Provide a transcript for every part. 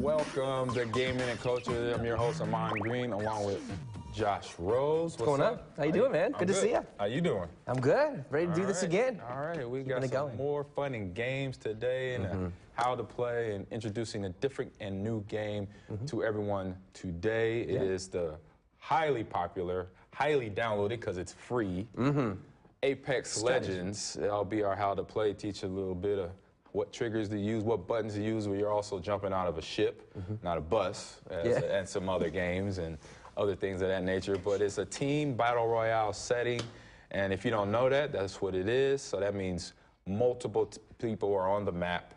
welcome to Gaming and Culture. I'm your host, Ahman Green, along with Josh Rose. What's going on? How you doing, man? Good to see you. How you doing? I'm good. Ready to do this again. All right, we got some more fun and games today, and how to play, and introducing a different and new game to everyone today. It is the highly popular, highly downloaded because it's free, Apex Legends. It'll be our how to play, teach a little bit of what triggers to use, what buttons to use when you're also jumping out of a ship, not a bus, and some other games and other things of that nature. But it's a team battle royale setting, and if you don't know that, that's what it is. So that means multiple people are on the map,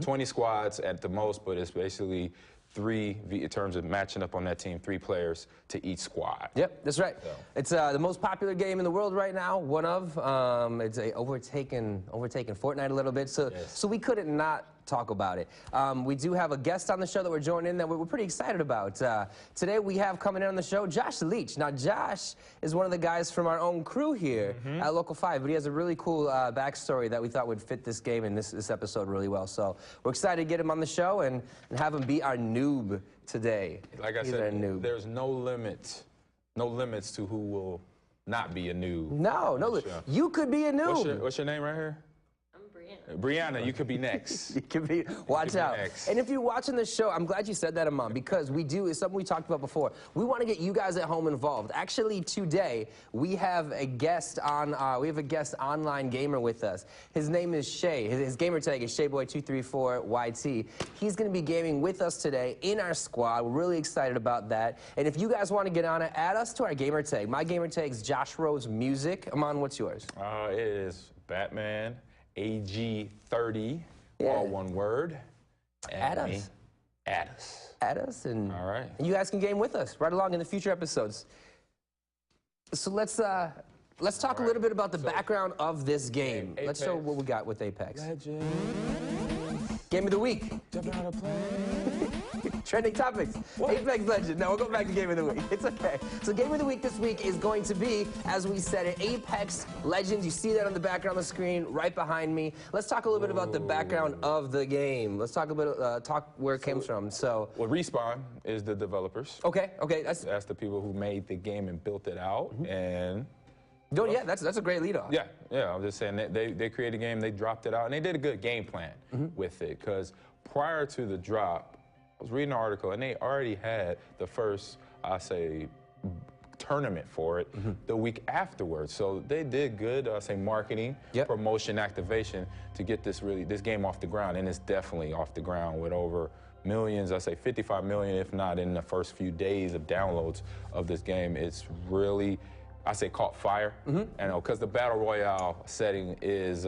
20 squads at the most, but it's basically in terms of matching up on that team, 3 players to each squad. Yep, that's right. So. It's the most popular game in the world right now, one of. It's overtaken Fortnite a little bit, so we couldn't not talk about it. We do have a guest on the show that we're joining in that we're pretty excited about. Today we have coming in on the show Josh Leach. Now Josh is one of the guys from our own crew here at Local 5, but he has a really cool backstory that we thought would fit this game and this episode really well. So we're excited to get him on the show and have him be our noob today. Like I said, there's no limits to who will not be a noob. No, you could be a noob. What's your name right here? Brianna, you could be next. You could be. Watch out. And if you're watching the show, I'm glad you said that, Ahman, because it's something we talked about before. We want to get you guys at home involved. Actually, today we have a guest on. We have a guest online gamer with us. His name is Shay. His gamer tag is ShayBoy234YT. He's going to be gaming with us today in our squad. We're really excited about that. And if you guys want to get on it, add us to our gamer tag. My gamer tag is Josh Rose Music. Ahman, what's yours? It is Batman AG30, all one word. Add us. Add us, and all right. And you guys can game with us right along in the future episodes. So let's talk a little bit about the background of this game. Let's show what we got with Apex. Legends. Game of the week. Jumping out of plane. Trending topics. What? Apex Legends. No, we'll go back to Game of the Week. It's okay. So Game of the Week this week is going to be, as we said it, Apex Legends. You see that on the background on the screen right behind me. Let's talk a little bit about the background of the game. Let's talk a bit, talk where it came from. So, well, Respawn is the developers. Okay. That's the people who made the game and built it out. And yeah, that's a great lead off. Yeah. I'm just saying they created a game, they dropped it out, and they did a good game plan with it. Because prior to the drop, I was reading an article, and they already had the first, tournament for it the week afterwards. So they did good, marketing, promotion, activation to get this game off the ground, and it's definitely off the ground with over millions. 55 million, if not in the first few days of downloads of this game. It's really, caught fire, and because the battle royale setting is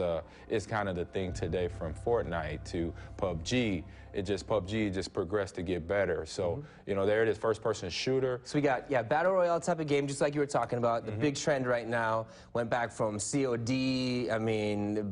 kind of the thing today, from Fortnite to PUBG. PUBG just progressed to get better. So there it is, first-person shooter. So we got battle royale type of game, just like you were talking about. The big trend right now went back from COD,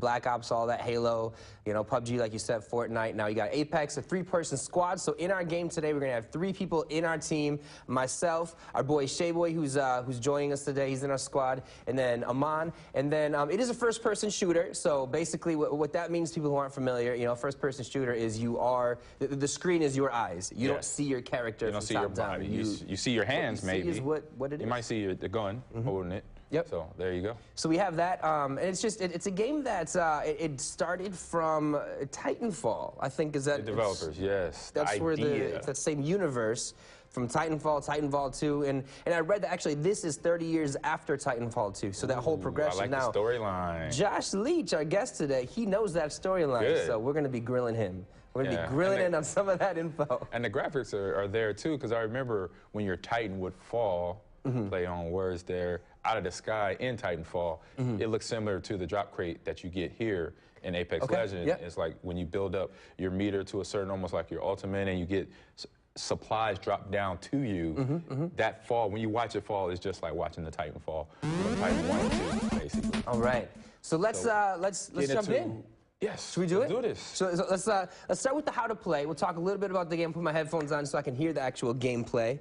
Black Ops, all that, Halo, PUBG, like you said, Fortnite. Now you got Apex, a 3-person squad. So in our game today, we're gonna have 3 people in our team. Myself, our boy ShayBoy, who's joining us today. He's in our squad, and then Ahman, and then it is a first-person shooter. So basically, what that means, people who aren't familiar, first-person shooter is the screen is your eyes. You don't see your character. You don't see your body. You see your hands, maybe. Is what it is. You might see the gun holding it. Yep. So there you go. So we have that, and it's a game that it started from Titanfall. I think is that the developers. Yes. That's where it's that same universe from Titanfall 2, and I read that actually this is 30 years after Titanfall 2. So that whole progression. I like the storyline. Josh Leach, our guest today, he knows that storyline. So we're gonna be grilling him. We're going to be grilling in on some of that info. And the graphics are there, too, because I remember when your Titan would fall, play on words there, out of the sky in Titanfall, it looks similar to the drop crate that you get here in Apex Legends. It's like when you build up your meter to a certain, almost like your ultimate, and you get supplies drop down to you. That fall, when you watch it fall, it's just like watching the Titan fall. Titan 1 and 2, basically. All right. So let's jump in. Yes. Should we do it? Let's do this. So let's start with the how to play. We'll talk a little bit about the game. Put my headphones on so I can hear the actual gameplay.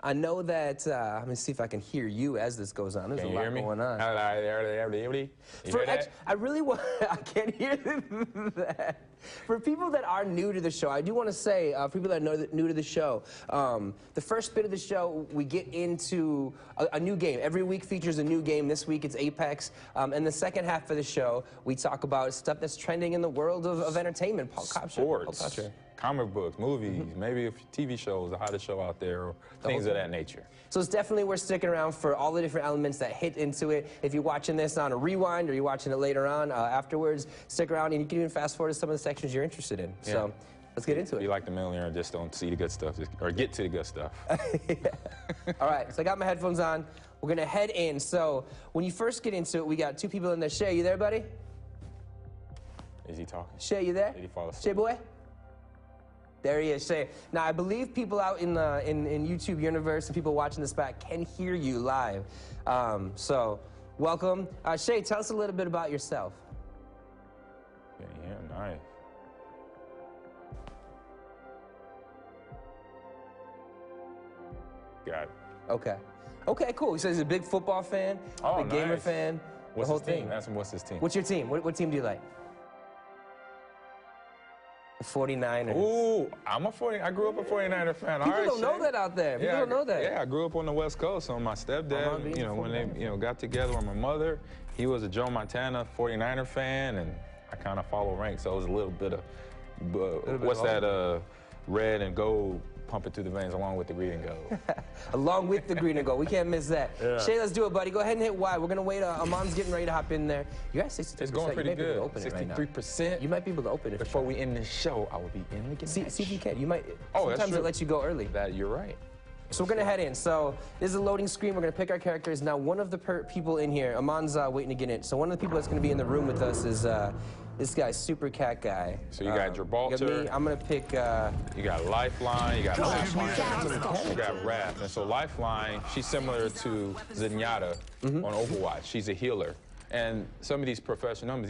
I know that, let me see if I can hear you as this goes on. There's a lot going on. You hear that? I really want, I can't hear that. For people that are new to the show, I do want to say, for people that are new to the show, the first bit of the show, we get into a new game. Every week features a new game. This week it's Apex. And the second half of the show, we talk about stuff that's trending in the world of entertainment, pop culture. Comic books, movies, maybe a few TV shows, the hottest show out there, or things of that nature. So it's definitely worth sticking around for all the different elements that hit into it. If you're watching this on a rewind or you're watching it later on afterwards, stick around and you can even fast forward to some of the sections you're interested in. Yeah. So let's get into it. Be like the millionaire, just don't see the good stuff, or get to the good stuff. All right, so I got my headphones on. We're going to head in. So when you first get into it, we got two people in there. Shay, you there, buddy? Is he talking? Shay, you there? Did he fall asleep? Shay boy? There he is, Shay. Now, I believe people out in YouTube universe and people watching this back can hear you live. So, welcome. Shay, tell us a little bit about yourself. Yeah, nice. Got it. Okay. Okay, cool. So he's a big football fan, big gamer fan. What's the whole his team? thing. Ask him what's his team. What's your team? What team do you like? 49ers. Ooh, I grew up a 49er fan. People don't know that out there. People don't know that. Yeah, I grew up on the West Coast. So my stepdad, when they, got together with my mother, he was a Joe Montana 49er fan, and I kind of follow ranks. So it was a little bit of, red and gold pumping through the veins along with the green and gold. Along with the green and gold. We can't miss that. Yeah. Shay, let's do it, buddy. Go ahead and hit Y. We're going to wait. Ahman's getting ready to hop in there. You're at 62%. It's going pretty good. 63%. You might be able to open it. Before we end this show, I will be in the game. See if you can. You might. Oh, sometimes it lets you go early. You're right. So we're going to head in. So this is a loading screen. We're going to pick our characters. Now, one of the people in here, Ahman's waiting to get in. So one of the people that's going to be in the room with us is this guy, Super Cat Guy. So you got Gibraltar. You got me. I'm going to pick... you got Lifeline. You got Lifeline. You got Wrath. And so Lifeline, she's similar to Zenyatta on Overwatch. She's a healer. And some of these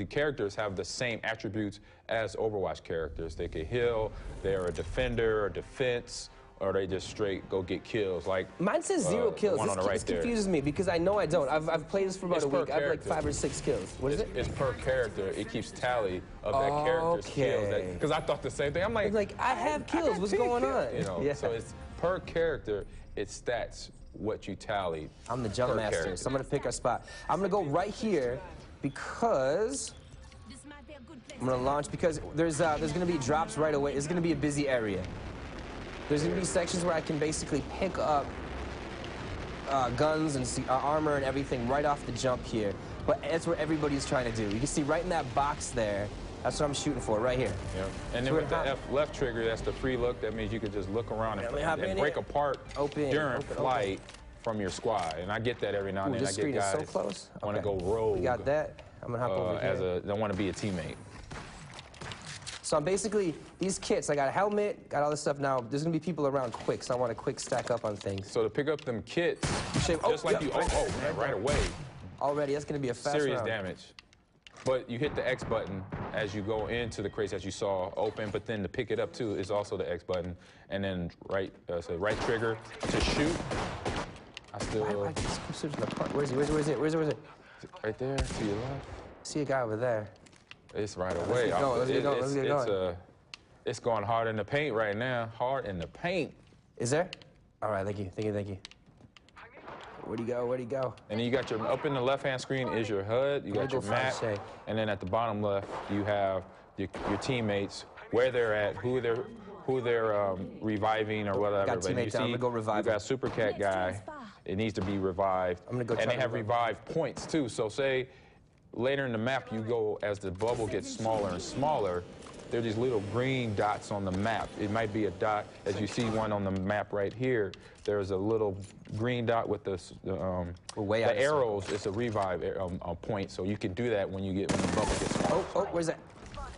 characters have the same attributes as Overwatch characters. They can heal, they're a defender, or defense, or they just straight go get kills. Like mine says 0 kills. This confuses me because I know I don't. I've played this for about a week. I have like 5 or 6 kills. What is it? It's per character. It keeps tally of that character's kills. Because I thought the same thing. I'm like I have kills. What's going on? So it's per character. It stats what you tallied. I'm the jump master, so I'm gonna pick our spot. I'm gonna go right here because I'm gonna launch because there's gonna be drops right away. It's gonna be a busy area. There's going to be sections where I can basically pick up guns and armor and everything right off the jump here. But that's what everybody's trying to do. You can see right in that box there, that's what I'm shooting for, right here. Yeah. And then with the F left trigger, that's the free look. That means you can just look around and break apart during flight from your squad. And I get that every now and then. This screen is so close. Want to go rogue. We got that. I'm going to hop over here. They want to be a teammate. So I'm basically, these kits, I got a helmet, got all this stuff. Now, there's going to be people around quick, so I want to quick stack up on things. So to pick up them kits, right away. Already, that's going to be a fast serious round. Damage. But you hit the X button as you go into the crates as you saw open, but then to pick it up too is also the X button. And then right trigger to shoot. Where's it? Right there, to your left. See a guy over there. It's right away. Let's get going. It's going hard in the paint right now. Hard in the paint. Is there? All right, thank you. Where'd he go? And then you got up in the left-hand screen is your HUD. You got your map. And then at the bottom left, you have your teammates, where they're at, who they're reviving or whatever. Got teammates down. I'm gonna go revive. You got Super Cat Guy. It needs to be revived. I'm gonna go. And they have revived points too. So say later in the map, you go as the bubble gets smaller and smaller. There are these little green dots on the map. It might be a dot, as you see one on the map right here. There's a little green dot with the arrows. It's a revive point, so you can do that when the bubble gets smaller. Oh, where's that?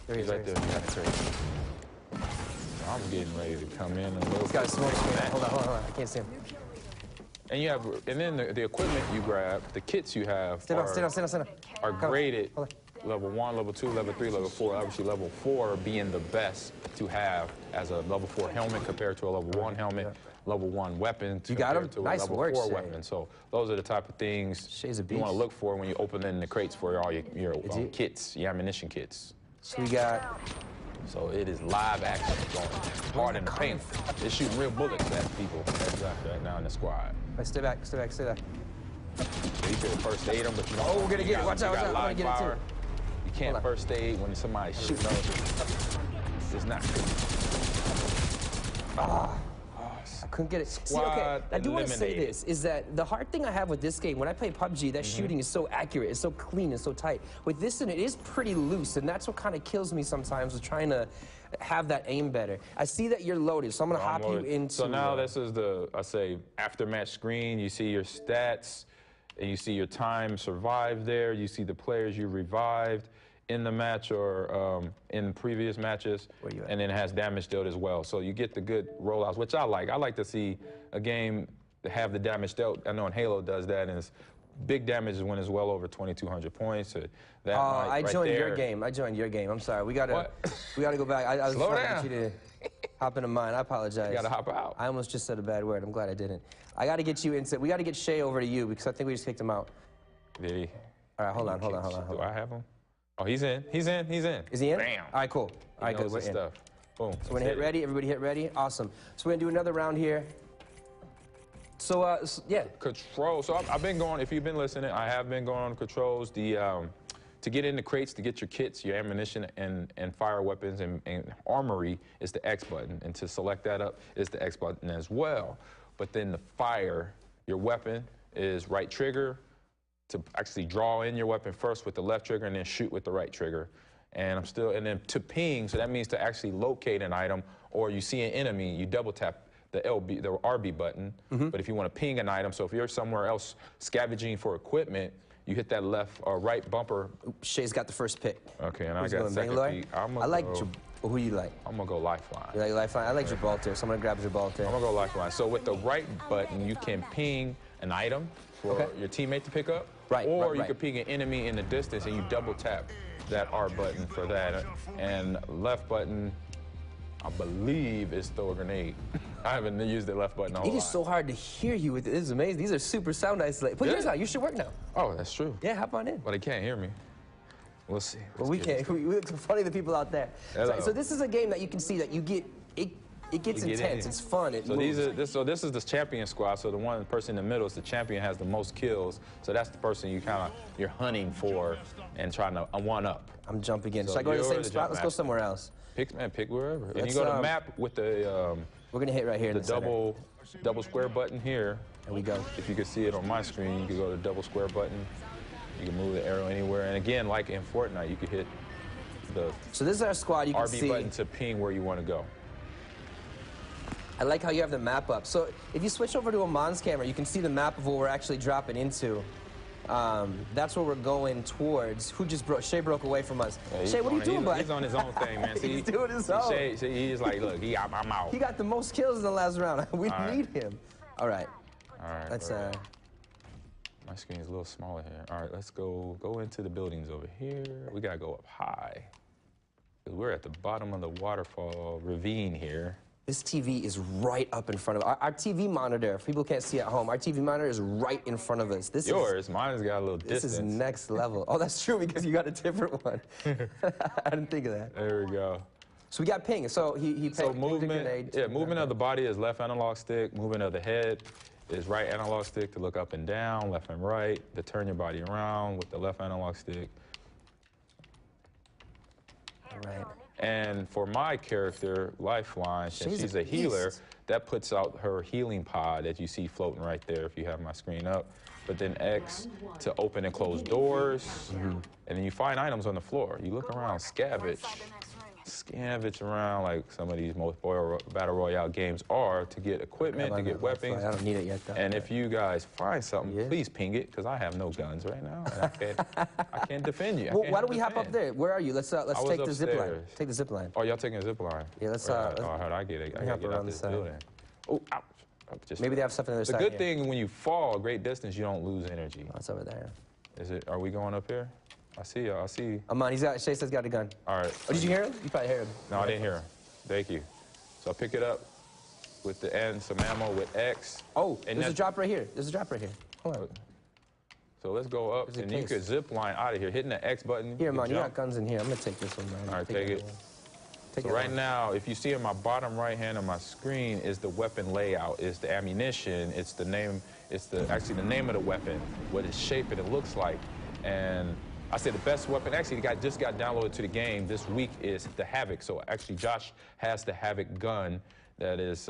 There he is. Right there. That's right. I'm getting ready to come in. He's got a smoke screen. Hold on. I can't see him. And then the equipment you grab, the kits you have are graded level 1, level 2, level 3, level 4. Obviously, level 4 being the best to have as a level 4 helmet compared to a level 1 helmet. level 1 weapon You got him? to Nice a level work, 4 Shay. weapon. So those are the type of things Shay's a you want beast. to look for when you open in the crates for all your kits, your ammunition kits. So we got... So it is live action going hard in the paint. They're shooting real bullets at people right now in the squad. Right, stay back, stay back, stay back. So you could first aid them, but you don't. Oh, we're gonna get it. Watch out, watch out. I'm gonna get it too. You can't first aid when somebody's shooting. It's not good. I couldn't get it. See, okay, I do want to say this, is that the hard thing I have with this game, when I play PUBG, that shooting is so accurate, it's so clean, it's so tight. With this one, it is pretty loose, and that's what kind of kills me sometimes with trying to have that aim better. I see that you're loaded, so I'm going to hop you into... So now this is the, I say, after-match screen. You see your stats, and you see your time survived there. You see the players you revived in the match or in previous matches, and then it has damage dealt as well. So you get the good rollouts, which I like. I like to see a game have the damage dealt. I know in Halo does that, and it's big damage is when it's well over 2,200 points. That I joined your game. I joined your game. I'm sorry. We gotta go back. I was trying to get you to hop into mine. I apologize. You gotta hop out. I almost just said a bad word. I'm glad I didn't. I gotta get you into. We gotta get Shay over to you because I think we just kicked him out. Did he? All right, hold on. Do I have him? Oh, he's in. He's in. He's in. Is he in? Bam. All right, cool. All right, good. We're in. Stuff. Boom. So we're gonna hit ready. Everybody hit ready. Awesome. So we're gonna do another round here. So, yeah. Control. So I've been going, if you've been listening, I have been going on controls. To get in the crates, to get your kits, your ammunition, and fire weapons and armory is the X button. And to select that up is the X button as well. But then the fire, your weapon, is right trigger to actually draw in your weapon first with the left trigger and then shoot with the right trigger. And then to ping, so that means to actually locate an item, or you see an enemy, you double tap the RB button. But if you want to ping an item, so if you're somewhere else scavenging for equipment, you hit that left or right bumper. Shay's got the first pick. Okay, and I got second pick. I like, who you like? I'm gonna go Lifeline. You like Lifeline? I like Gibraltar, so I'm gonna grab Gibraltar. I'm gonna go Lifeline. So with the right button, you can ping an item for your teammate to pick up. Or you can ping an enemy in the distance and you double tap that R button for that. And left button, I believe, is throw a grenade. I haven't used the left button a whole lot. It is so hard to hear you with it. This is amazing. These are super sound isolated. Put yours on. You should work now. Oh, that's true. Yeah, hop on in. But they can't hear me. We'll see. Well, we can't. We look funny to people out there. So this is a game that you can see that you get. It gets intense. It's fun. So this is the champion squad. So the one person in the middle is the champion, has the most kills. So that's the person you're hunting for and trying to one up. I'm jumping in. Should I go to the same spot? Let's go somewhere else. Pick wherever. And you go to map with the. We're gonna hit right here. The double square button here. There we go. If you can see it on my screen, you can go to the double square button. You can move the arrow anywhere. And again, like in Fortnite, you can hit the. So this is our squad. You can see. RB button to ping where you want to go. I like how you have the map up. So if you switch over to Ahman's camera, you can see the map of what we're actually dropping into. That's where we're going towards. Who just broke? Shay broke away from us. Yeah, Shay, what are you doing, bud? He's on his own thing, man. See, he's doing his own. Shay, he's like, look, I'm out. He got the most kills in the last round. We need him. All right. All right. Let's. My screen is a little smaller here. All right, let's go into the buildings over here. We gotta go up high. We're at the bottom of the waterfall ravine here. This TV is right up in front of us. Our TV monitor, if people can't see at home, our TV monitor is right in front of us. Mine's got a little distance. This is next level. Oh, that's true because you got a different one. I didn't think of that. There we go. So we got ping. So he So movement, movement of the body is left analog stick. Movement of the head is right analog stick to look up and down, left and right, to turn your body around with the left analog stick. All right. And for my character, Lifeline, since she's a healer, that puts out her healing pod that you see floating right there if you have my screen up. But then X to open and close doors. And then you find items on the floor. You look around, scavenge around like some of these most battle royale games are to get equipment, to get weapons. I don't need it yet, though. And if you guys find something, please ping it, because I have no guns right now, and I can't defend you. Well, why don't we hop up there? Where are you? Let's take the zip line. Take the zip line. Oh, y'all taking a zip line? Yeah, let's. Oh, how'd I get it? I gotta get out this building. Oh, ouch. Maybe they have stuff on the other side. The good thing when you fall a great distance, you don't lose energy. Oh, it's over there. Is it? Are we going up here? I see you. I see you. Ahman, Shay says he's got a gun. All right. Oh, did you hear him? You probably heard him. No, I didn't hear him. Thank you. So I pick it up. with the and some ammo with X. Oh, and there's a drop right here. There's a drop right here. Hold on. So let's go up, and you could zip line out of here, hitting the X button. Here, man, you got guns in here. I'm gonna take this one, man. All right, take it. So right now, if you see in my bottom right hand of my screen is the weapon layout, is the ammunition, it's the name, it's actually the name of the weapon, what its shape and it looks like. And I say the best weapon, actually just got downloaded to the game this week, is the Havoc. So actually Josh has the Havoc gun that is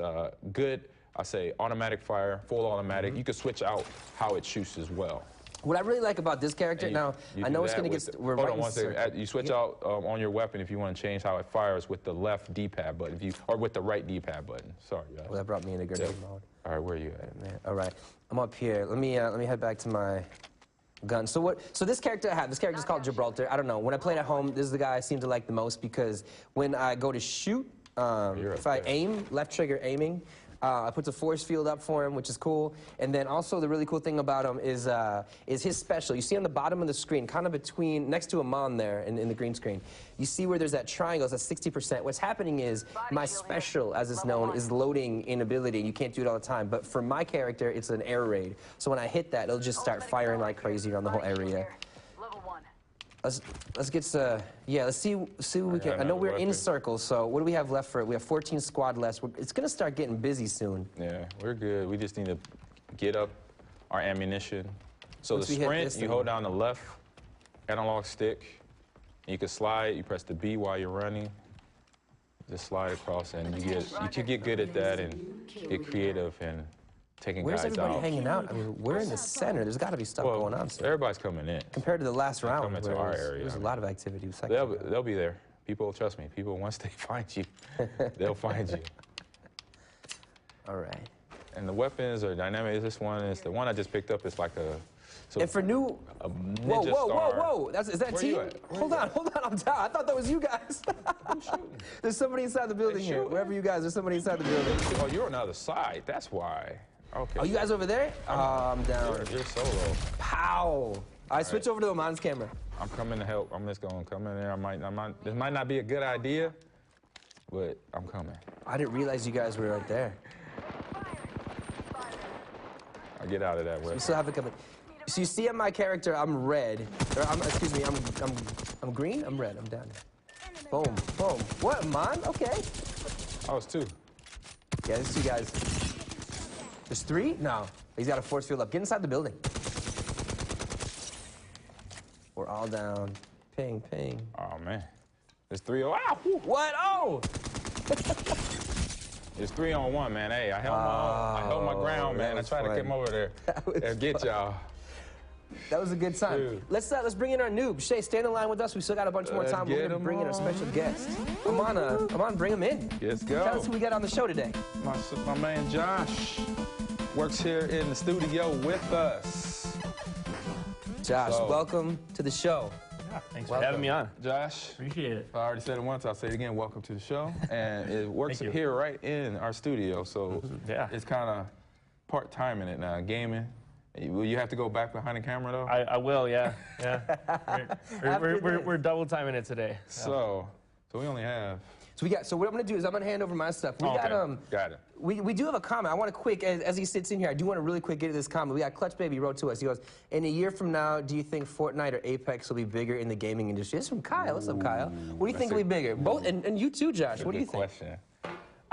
good, I say automatic fire, full automatic. You can switch out how it shoots as well. What I really like about this character, now, I know it's going to get... Hold on one second. You switch out on your weapon if you want to change how it fires with the left D-pad button, or with the right D-pad button. Sorry, guys. Well, that brought me in a grenade mode. All right, where are you at? Man. All right, I'm up here. Let me head back to my gun. So this character I have, this character is called Gibraltar. I don't know. When I played at home, this is the guy I seem to like the most because when I go to shoot, if I aim, left trigger aiming, I put the force field up for him, which is cool. And then also the really cool thing about him is his special. You see on the bottom of the screen, kind of between, next to Ahman there in the green screen, you see where there's that triangle, that's 60%. What's happening is my special, as it's known, is loading inability. You can't do it all the time. But for my character, it's an air raid. So when I hit that, it'll just start firing like crazy around the whole area. Let's get let's see what we can. I know we're in circles, so what do we have left for it? We have 14 squad left. It's gonna start getting busy soon. Yeah, we're good. We just need to get up our ammunition. So the sprint, you hold down the left analog stick. You can slide. You press the B while you're running. Just slide across, and you can get good at that and get creative and taking guys out. Where's everybody hanging out? I mean, we're in the center. There's got to be stuff going on. So. Everybody's coming in. Compared to the last round, coming to our area. There's a lot of activity. They'll be there. People, trust me. People, once they find you, they'll find you. All right. And the weapons are dynamic. This one is the one I just picked up. It's like a. So and for new. Whoa! Is that Where team? Hold on. I'm down. I thought that was you guys. There's somebody inside the building here. Wherever you guys, there's somebody inside the building. Oh, you're on the other side. That's why. Okay. Oh, you guys over there? I'm down. You're solo. Pow! All right, switch over to Ahman's camera. I'm coming to help. I'm just gonna come in there. This might not be a good idea, but I'm coming. I didn't realize you guys were right there. I'll get out of that way. We still have it coming. So you see on my character, I'm red. Excuse me, I'm green. I'm red. I'm down. Boom, boom. What, Ahman? Okay. Oh, it's two. Yeah, there's two guys. There's three? No. He's got a force field up. Get inside the building. We're all down. Ping, ping. Oh, man. There's 3 on. Ow! What? Oh! It's 3 on 1, man. Hey, I held my ground, man. I tried to come over there and get y'all. That was a good time. Dude. Let's bring in our noob. Shay, stay in the line with us. We still got a bunch more time. We're gonna bring in our special guest. Ahman, bring him in. Let's go. Tell us who we got on the show today. My man Josh works here in the studio with us. Josh, welcome to the show. Yeah, thanks for having me on. Josh. Appreciate it. If I already said it once, I'll say it again. Welcome to the show. And it works here right in our studio. So it's kind of part-time in it now, gaming. Will you have to go back behind the camera, though? I will, yeah. We're double timing it today. So we only have... So what I'm gonna do is I'm gonna hand over my stuff. Got it. We do have a comment. I want to quick, as he sits in here, I do want to really quick get to this comment. We got Clutch Baby wrote to us. He goes, in a year from now, do you think Fortnite or Apex will be bigger in the gaming industry? This is from Kyle. What's up, Kyle? What do you think will be bigger? Both, and you too, Josh. What do you think? Question.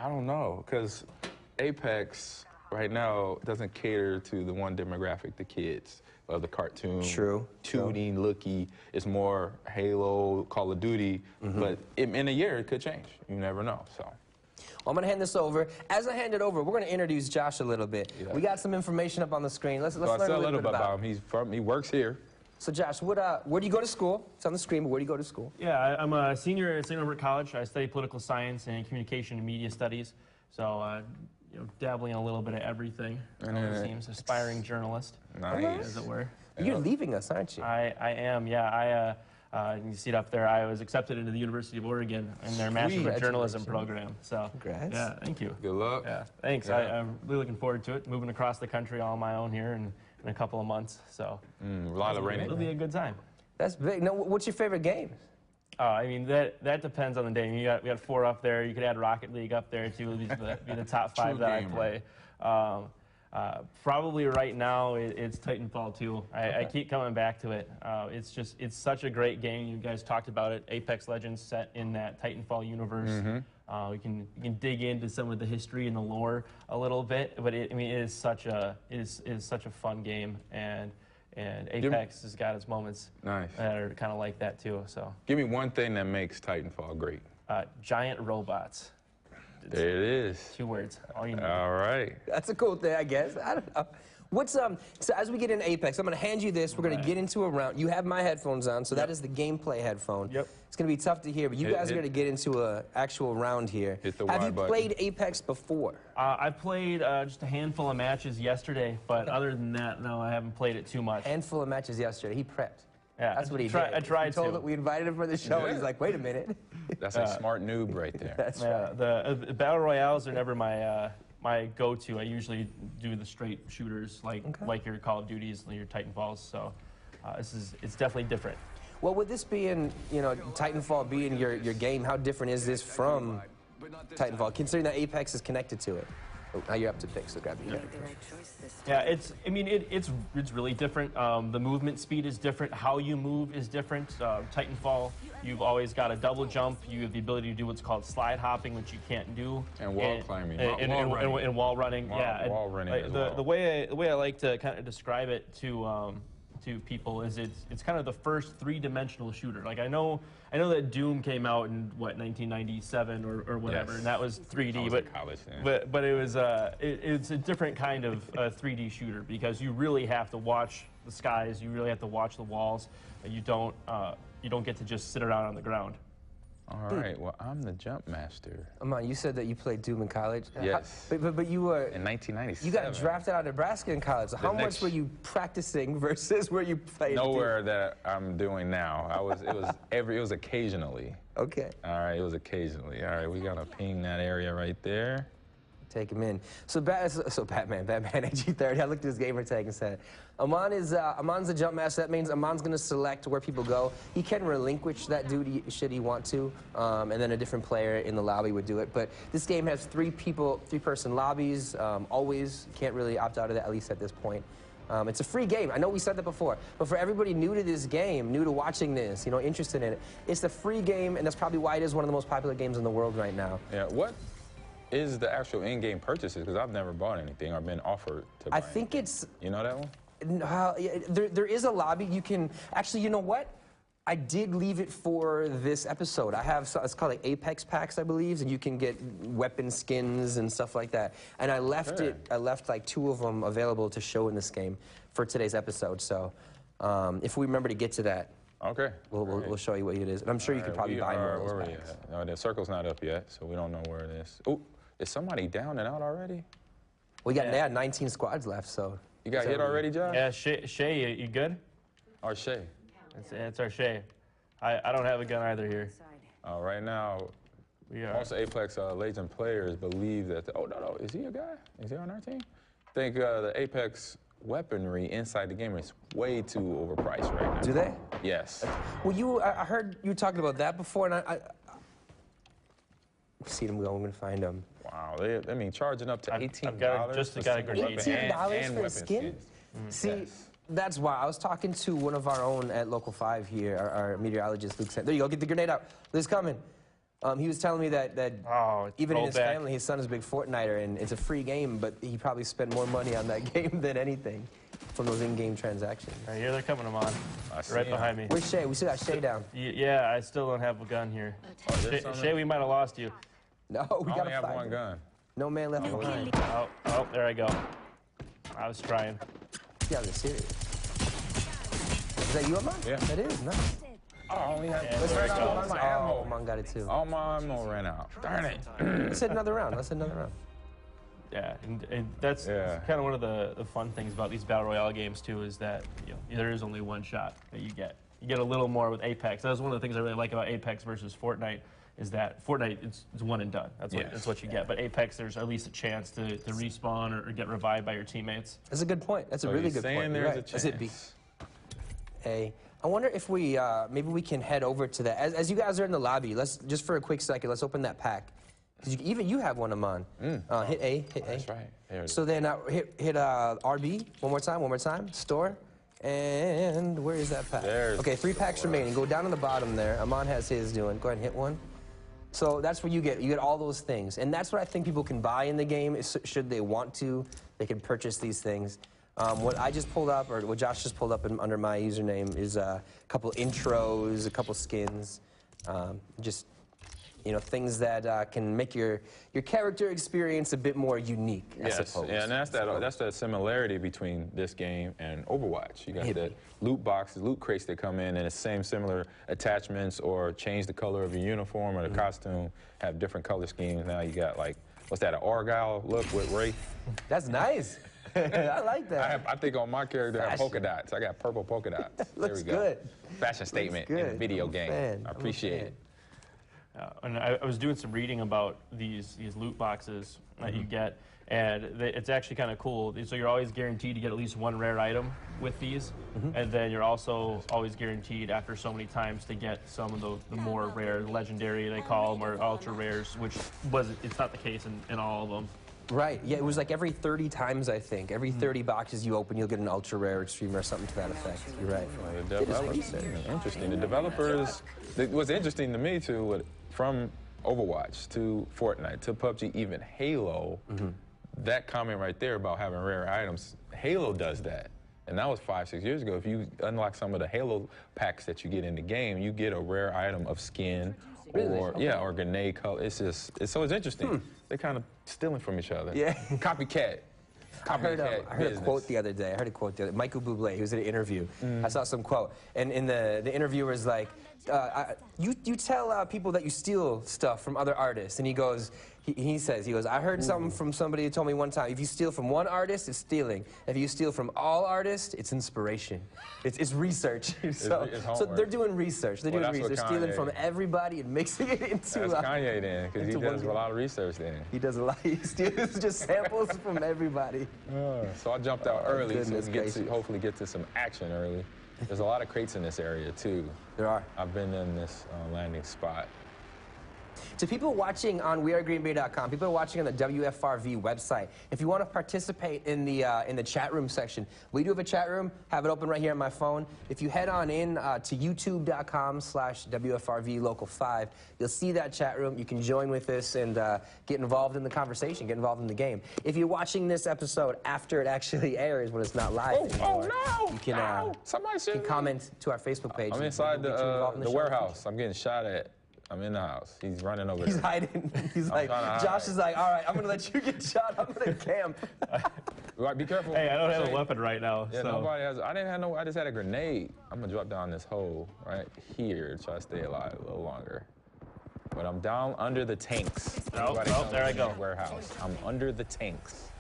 I don't know, because Apex right now doesn't cater to the one demographic, the kids of the cartoon. True. Tooting, looky. It's more Halo, Call of Duty. But in a year, it could change. You never know. So. I'm going to hand this over. As I hand it over, we're going to introduce Josh a little bit. Yeah. We got some information up on the screen. Let's learn a little bit about him. He works here. So Josh, where do you go to school? It's on the screen, but where do you go to school? Yeah, I'm a senior at St. Norbert College. I study political science and communication and media studies. So, dabbling in a little bit of everything. It seems aspiring journalist, as it were. You're leaving us, aren't you? I am, yeah. You see it up there. I was accepted into the University of Oregon in their Master's of Journalism program. So, congrats. Yeah, thank you. Good luck. Yeah, thanks. Yeah. I'm really looking forward to it. Moving across the country all on my own here in a couple of months. So, a lot of rain. It'll be a good time. That's big. Now, what's your favorite game? I mean, that depends on the day. We got 4 up there. You could add Rocket League up there too. These be the top 5 that I play. Probably right now it's Titanfall 2. Okay. I keep coming back to it. It's such a great game. You guys talked about it. Apex Legends set in that Titanfall universe. You can dig into some of the history and the lore a little bit, but it is such a fun game, and Apex has got its moments that are kind of like that too. So give me one thing that makes Titanfall great. Giant robots. There it is. 2 words. All you need. All right. That's a cool thing, I guess. I don't know. What's so as we get into Apex, I'm going to hand you this. We're going to get into a round. You have my headphones on, so that is the gameplay headphone. Yep. It's going to be tough to hear, but you guys are going to get into an actual round here. Hit the have you button. played Apex before? I played just a handful of matches yesterday, but other than that, no, I haven't played it too much. Handful of matches yesterday. He prepped. Yeah, That's what he did. I tried he told to. It, we invited him for the show, and he's like, wait a minute. That's a smart noob right there. That's right. The battle royales are never my go-to. I usually do the straight shooters, like your Call of Duties and your Titanfalls. So it's definitely different. Well, with this being, Titanfall being your game, how different is this from Titanfall, considering that Apex is connected to it? Oh, now you're up to pick, so grab your Yeah, it's really different. The movement speed is different. How you move is different. Titanfall, you've always got a double jump. You have the ability to do what's called slide hopping, which you can't do. And wall climbing. And wall running. Wall running as well. The way I like to kind of describe it to people is it's kind of the first 3-dimensional shooter. Like I know that Doom came out in 1997 or whatever, and that was 3D. But it was it's a different kind of 3D shooter because you really have to watch the skies. You really have to watch the walls. You don't get to just sit around on the ground. All right. Well, I'm the jump master. Ahman, you said that you played Doom in college. Yes. But you were in 1997. You got drafted out of Nebraska in college. So how much were you practicing versus where you played? Nowhere that I'm doing now. It was occasionally. Okay. All right. It was occasionally. All right. We gotta ping that area right there. Take him in. So Batman AG30. I looked at his gamer tag and said, Ahman's a jump master. That means Ahman's going to select where people go. He can relinquish that duty should he want to, and then a different player in the lobby would do it. But this game has 3-person lobbies. Always can't really opt out of that, at least at this point. It's a free game. I know we said that before, but for everybody new to this game, new to watching this, interested in it, it's a free game, and that's probably why it is one of the most popular games in the world right now. Yeah. What is the actual in-game purchases? Because I've never bought anything or been offered to buy anything. It's... You know that one? There is a lobby. You can... Actually, you know what? I did leave it for this episode. I have... It's called like Apex packs, I believe, and you can get weapon skins and stuff like that. And I left I left like 2 of them available to show in this game for today's episode. So if we remember to get to that, okay. We'll show you what it is. And I'm sure you could probably buy more of those packs. No, the circle's not up yet, so we don't know where it is. Oh, is somebody down and out already? We got 19 squads left, so. You got hit already, Josh? Yeah, Shay, you good? Or Shay? It's our Shay. I don't have a gun either here. Right now, most Apex Legend players believe that, oh, no, is he a guy? Is he on our team? I think the Apex weaponry inside the game is way too overpriced right now. Do they? Yes. Well, I heard you talking about that before, and I see them go. I'm gonna find them. Wow, I mean, charging up to $18. I've got a grenade. $18 for a skin? See, that's why I was talking to one of our own at Local 5 here, our meteorologist, Luke. There you go. Get the grenade out. Luke's coming. He was telling me that even in his family, his son is a big Fortniter, and it's a free game, but he probably spent more money on that game than anything from those in-game transactions. Right here, they're coming, Ahman. Right behind me. Where's Shay? We still got Shay down. Yeah, I still don't have a gun here. Shay, we might have lost you. No, we gotta have one gun. No man left behind. Oh, there I go. I was trying. Yeah, they're serious. Is that you, Ahman? Yeah. That is, nice. Oh, I only have Oh, Ahman got it too. All my ammo ran out. Darn it. Let's hit another round. Yeah, and that's kind of one of the fun things about these Battle Royale games, too, is that there is only one shot that you get. You get a little more with Apex. That was one of the things I really like about Apex versus Fortnite, is that Fortnite, it's one and done. That's what you get. But Apex, there's at least a chance to respawn or get revived by your teammates. That's a good point. That's a really good point. There's a chance. Is it B? A. I wonder if we, maybe we can head over to that. As you guys are in the lobby, let's, just for a quick second, let's open that pack. Because even you have one, Ahman. Hit A, hit A. That's right. There it is. So then hit RB, one more time, store. And where is that pack? Okay, 3 packs remaining. Go down to the bottom there. Ahman has his doing. Go ahead and hit one. So that's what you get. You get all those things. And that's what I think people can buy in the game, should they want to. They can purchase these things. What I just pulled up, or what Josh just pulled up under my username, is a couple intros, a couple skins, just, you know, things that can make your character experience a bit more unique, I suppose. Yeah, and that's the similarity between this game and Overwatch. You got the loot boxes, loot crates that come in, and it's similar attachments, or change the color of your uniform or the costume, have different color schemes. Now you got, like, what's that, an Argyle look with Wraith? That's nice. I like that. I think on my character, I have polka dots. I got purple polka dots. Looks there we go. good. Fashion statement in a video game. I appreciate it. And I was doing some reading about these loot boxes that you get, and it's actually kind of cool. So you're always guaranteed to get at least 1 rare item with these, and then you're also always guaranteed after so many times to get some of the more rare, legendary they call them, or ultra rares, which it's not the case in all of them. Right, yeah, it was like every 30 times, I think. Every 30 boxes you open, you'll get an ultra rare, extreme, or something to that effect. You're right. Interesting. The developers, what's interesting to me, too, from Overwatch to Fortnite to PUBG, even Halo, that comment right there about having rare items, Halo does that. And that was 5-6 years ago. If you unlock some of the Halo packs that you get in the game, you get a rare item of skin, or or grenade color. It's interesting. They're kind of stealing from each other. Yeah. Copycat. I heard a quote the other day. Michael Bublé, he was at an interview. I saw some quote, and the interviewer's like, you tell people that you steal stuff from other artists, and he goes, he says, I heard something from somebody who told me one time, if you steal from one artist, it's stealing. If you steal from all artists, it's inspiration. It's research. So they're doing research. They're doing research, stealing from everybody and mixing it into. That's Kanye then, because he does a lot of research then. He does a lot. He steals just samples from everybody. So I jumped out early, so we can hopefully get to some action early. There's a lot of crates in this area too. There are. I've been in this landing spot. To people watching on wearegreenbay.com, people watching on the WFRV website, if you want to participate in the chat room section, we do have a chat room, have it open right here on my phone. If you head on in to youtube.com/WFRVLocal5, you'll see that chat room. You can join with us and get involved in the conversation, get involved in the game. If you're watching this episode after it actually airs, when it's not live anymore, you can, comment to our Facebook page. I'm inside the warehouse. I'm getting shot at. I'm in the house. He's running over there. He's hiding. He's like, Josh is like, all right, I'm going to let you get shot. I'm going to camp. Right, be careful. Hey, I don't have a weapon right now. Yeah, nobody has. I didn't have no. I just had a grenade. I'm going to drop down this hole right here to try to stay alive a little longer. But I'm down under the tanks. Oh, there I go. Warehouse. I'm under the tanks.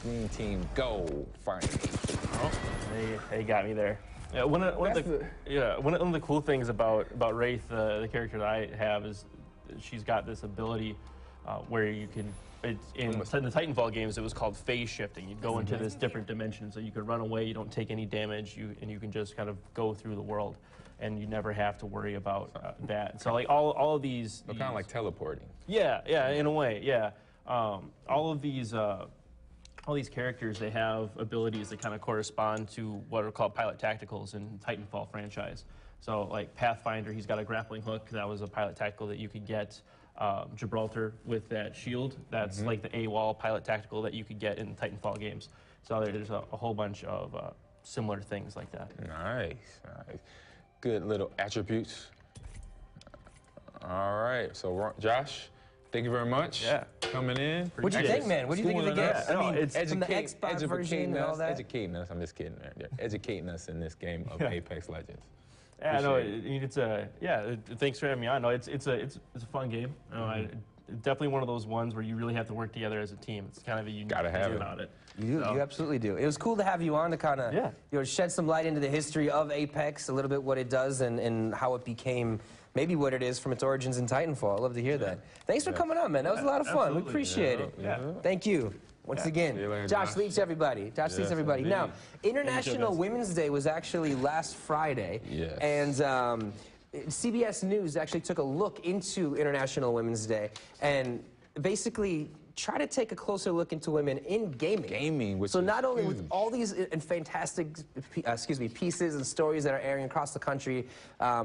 Green team, go find me. Oh, they got me there. Yeah, one of the cool things about Wraith, the character that I have, is she's got this ability where you can. In the Titanfall games, it was called phase shifting. You'd go into this different dimension, so you could run away. You don't take any damage, and you can just kind of go through the world, and you never have to worry about that. So like all of these, kind of like teleporting. Yeah, in a way, yeah. All these characters, they have abilities that kind of correspond to what are called pilot tacticals in Titanfall franchise. So like Pathfinder, he's got a grappling hook. That was a pilot tactical that you could get. Gibraltar with that shield, that's like the AWOL pilot tactical that you could get in Titanfall games. So there's a whole bunch of similar things like that. Nice. Good little attributes. All right, so Josh, thank you very much. Yeah. Coming in. What do you think, man? What do you think of the game? I mean, it's from the Xbox version and all that. Educating us. I'm just kidding. They're educating us in this game of Apex Legends. Yeah, no, it's thanks for having me on. No, it's a fun game. You know, definitely one of those ones where you really have to work together as a team. It's kind of a unique thing about it. You absolutely do. It was cool to have you on to kind of shed some light into the history of Apex, a little bit what it does and how it became maybe what it is from its origins in Titanfall. I'd love to hear that. Thanks for coming on, man. That was a lot of fun. We appreciate it. Thank you. Once again, Josh Leach, everybody. Josh Leach, everybody. Indeed. Now, International Women's Day was actually last Friday. Yes. And CBS News actually took a look into International Women's Day and basically try to take a closer look into women in gaming. Which so not only huge. with all these fantastic, pieces and stories that are airing across the country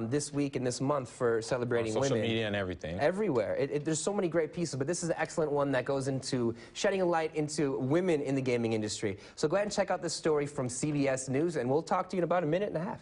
this week and this month for celebrating social women. media and everything. Everywhere. There's so many great pieces, but this is an excellent one that goes into shedding a light into women in the gaming industry. So go ahead and check out this story from CBS News, and we'll talk to you in about a minute and a half.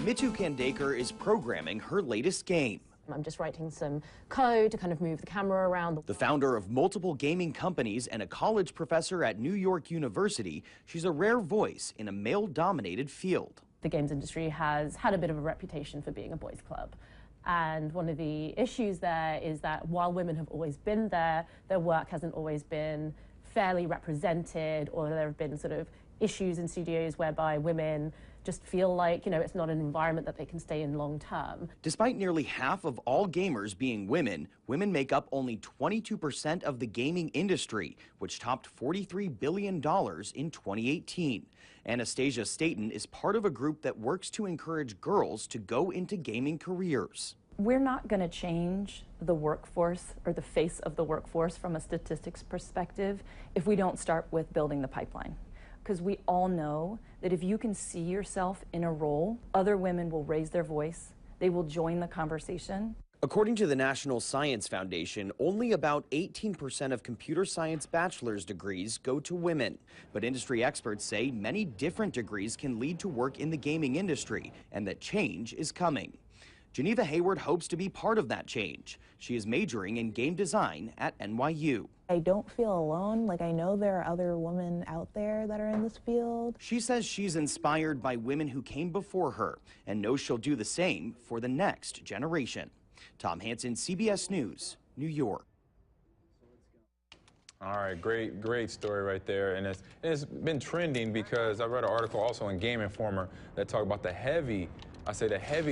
Mitu Kandekar is programming her latest game. I'm just writing some code to kind of move the camera around. The founder of multiple gaming companies and a college professor at New York University, she's a rare voice in a male-dominated field. The games industry has had a bit of a reputation for being a boys' club. And one of the issues there is that while women have always been there, their work hasn't always been fairly represented, or there have been sort of issues in studios whereby women just feel like, you know, it's not an environment that they can stay in long term. Despite nearly half of all gamers being women, women make up only 22% of the gaming industry, which topped $43 billion in 2018. Anastasia Staten is part of a group that works to encourage girls to go into gaming careers. We're not going to change the workforce or the face of the workforce from a statistics perspective if we don't start with building the pipeline. Because we all know that if you can see yourself in a role, other women will raise their voice, they will join the conversation. According to the National Science Foundation, only about 18% of computer science bachelor's degrees go to women. But industry experts say many different degrees can lead to work in the gaming industry, and that change is coming. Geneva Hayward hopes to be part of that change. She is majoring in game design at NYU. I don't feel alone. Like, I know there are other women out there that are in this field. She says she's inspired by women who came before her and knows she'll do the same for the next generation. Tom Hansen, CBS News, New York. All right, great story right there. And it's been trending because I read an article also in Game Informer that talked about the heavy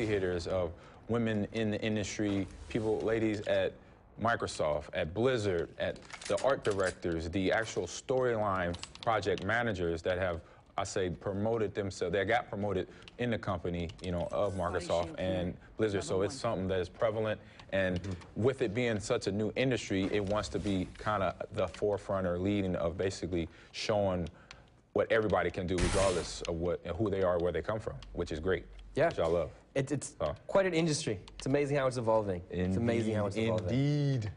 hitters of women in the industry, ladies at Microsoft, at Blizzard, at the art directors, the actual storyline project managers that have, promoted themselves. They got promoted in the company, of Microsoft and Blizzard. So it's something that is prevalent. And with it being such a new industry, it wants to be kind of the forefront or leading of basically showing what everybody can do regardless of who they are, where they come from, which is great. Yeah. Which I love. It's quite an industry. It's amazing how it's evolving. It's amazing how it's evolving. Indeed.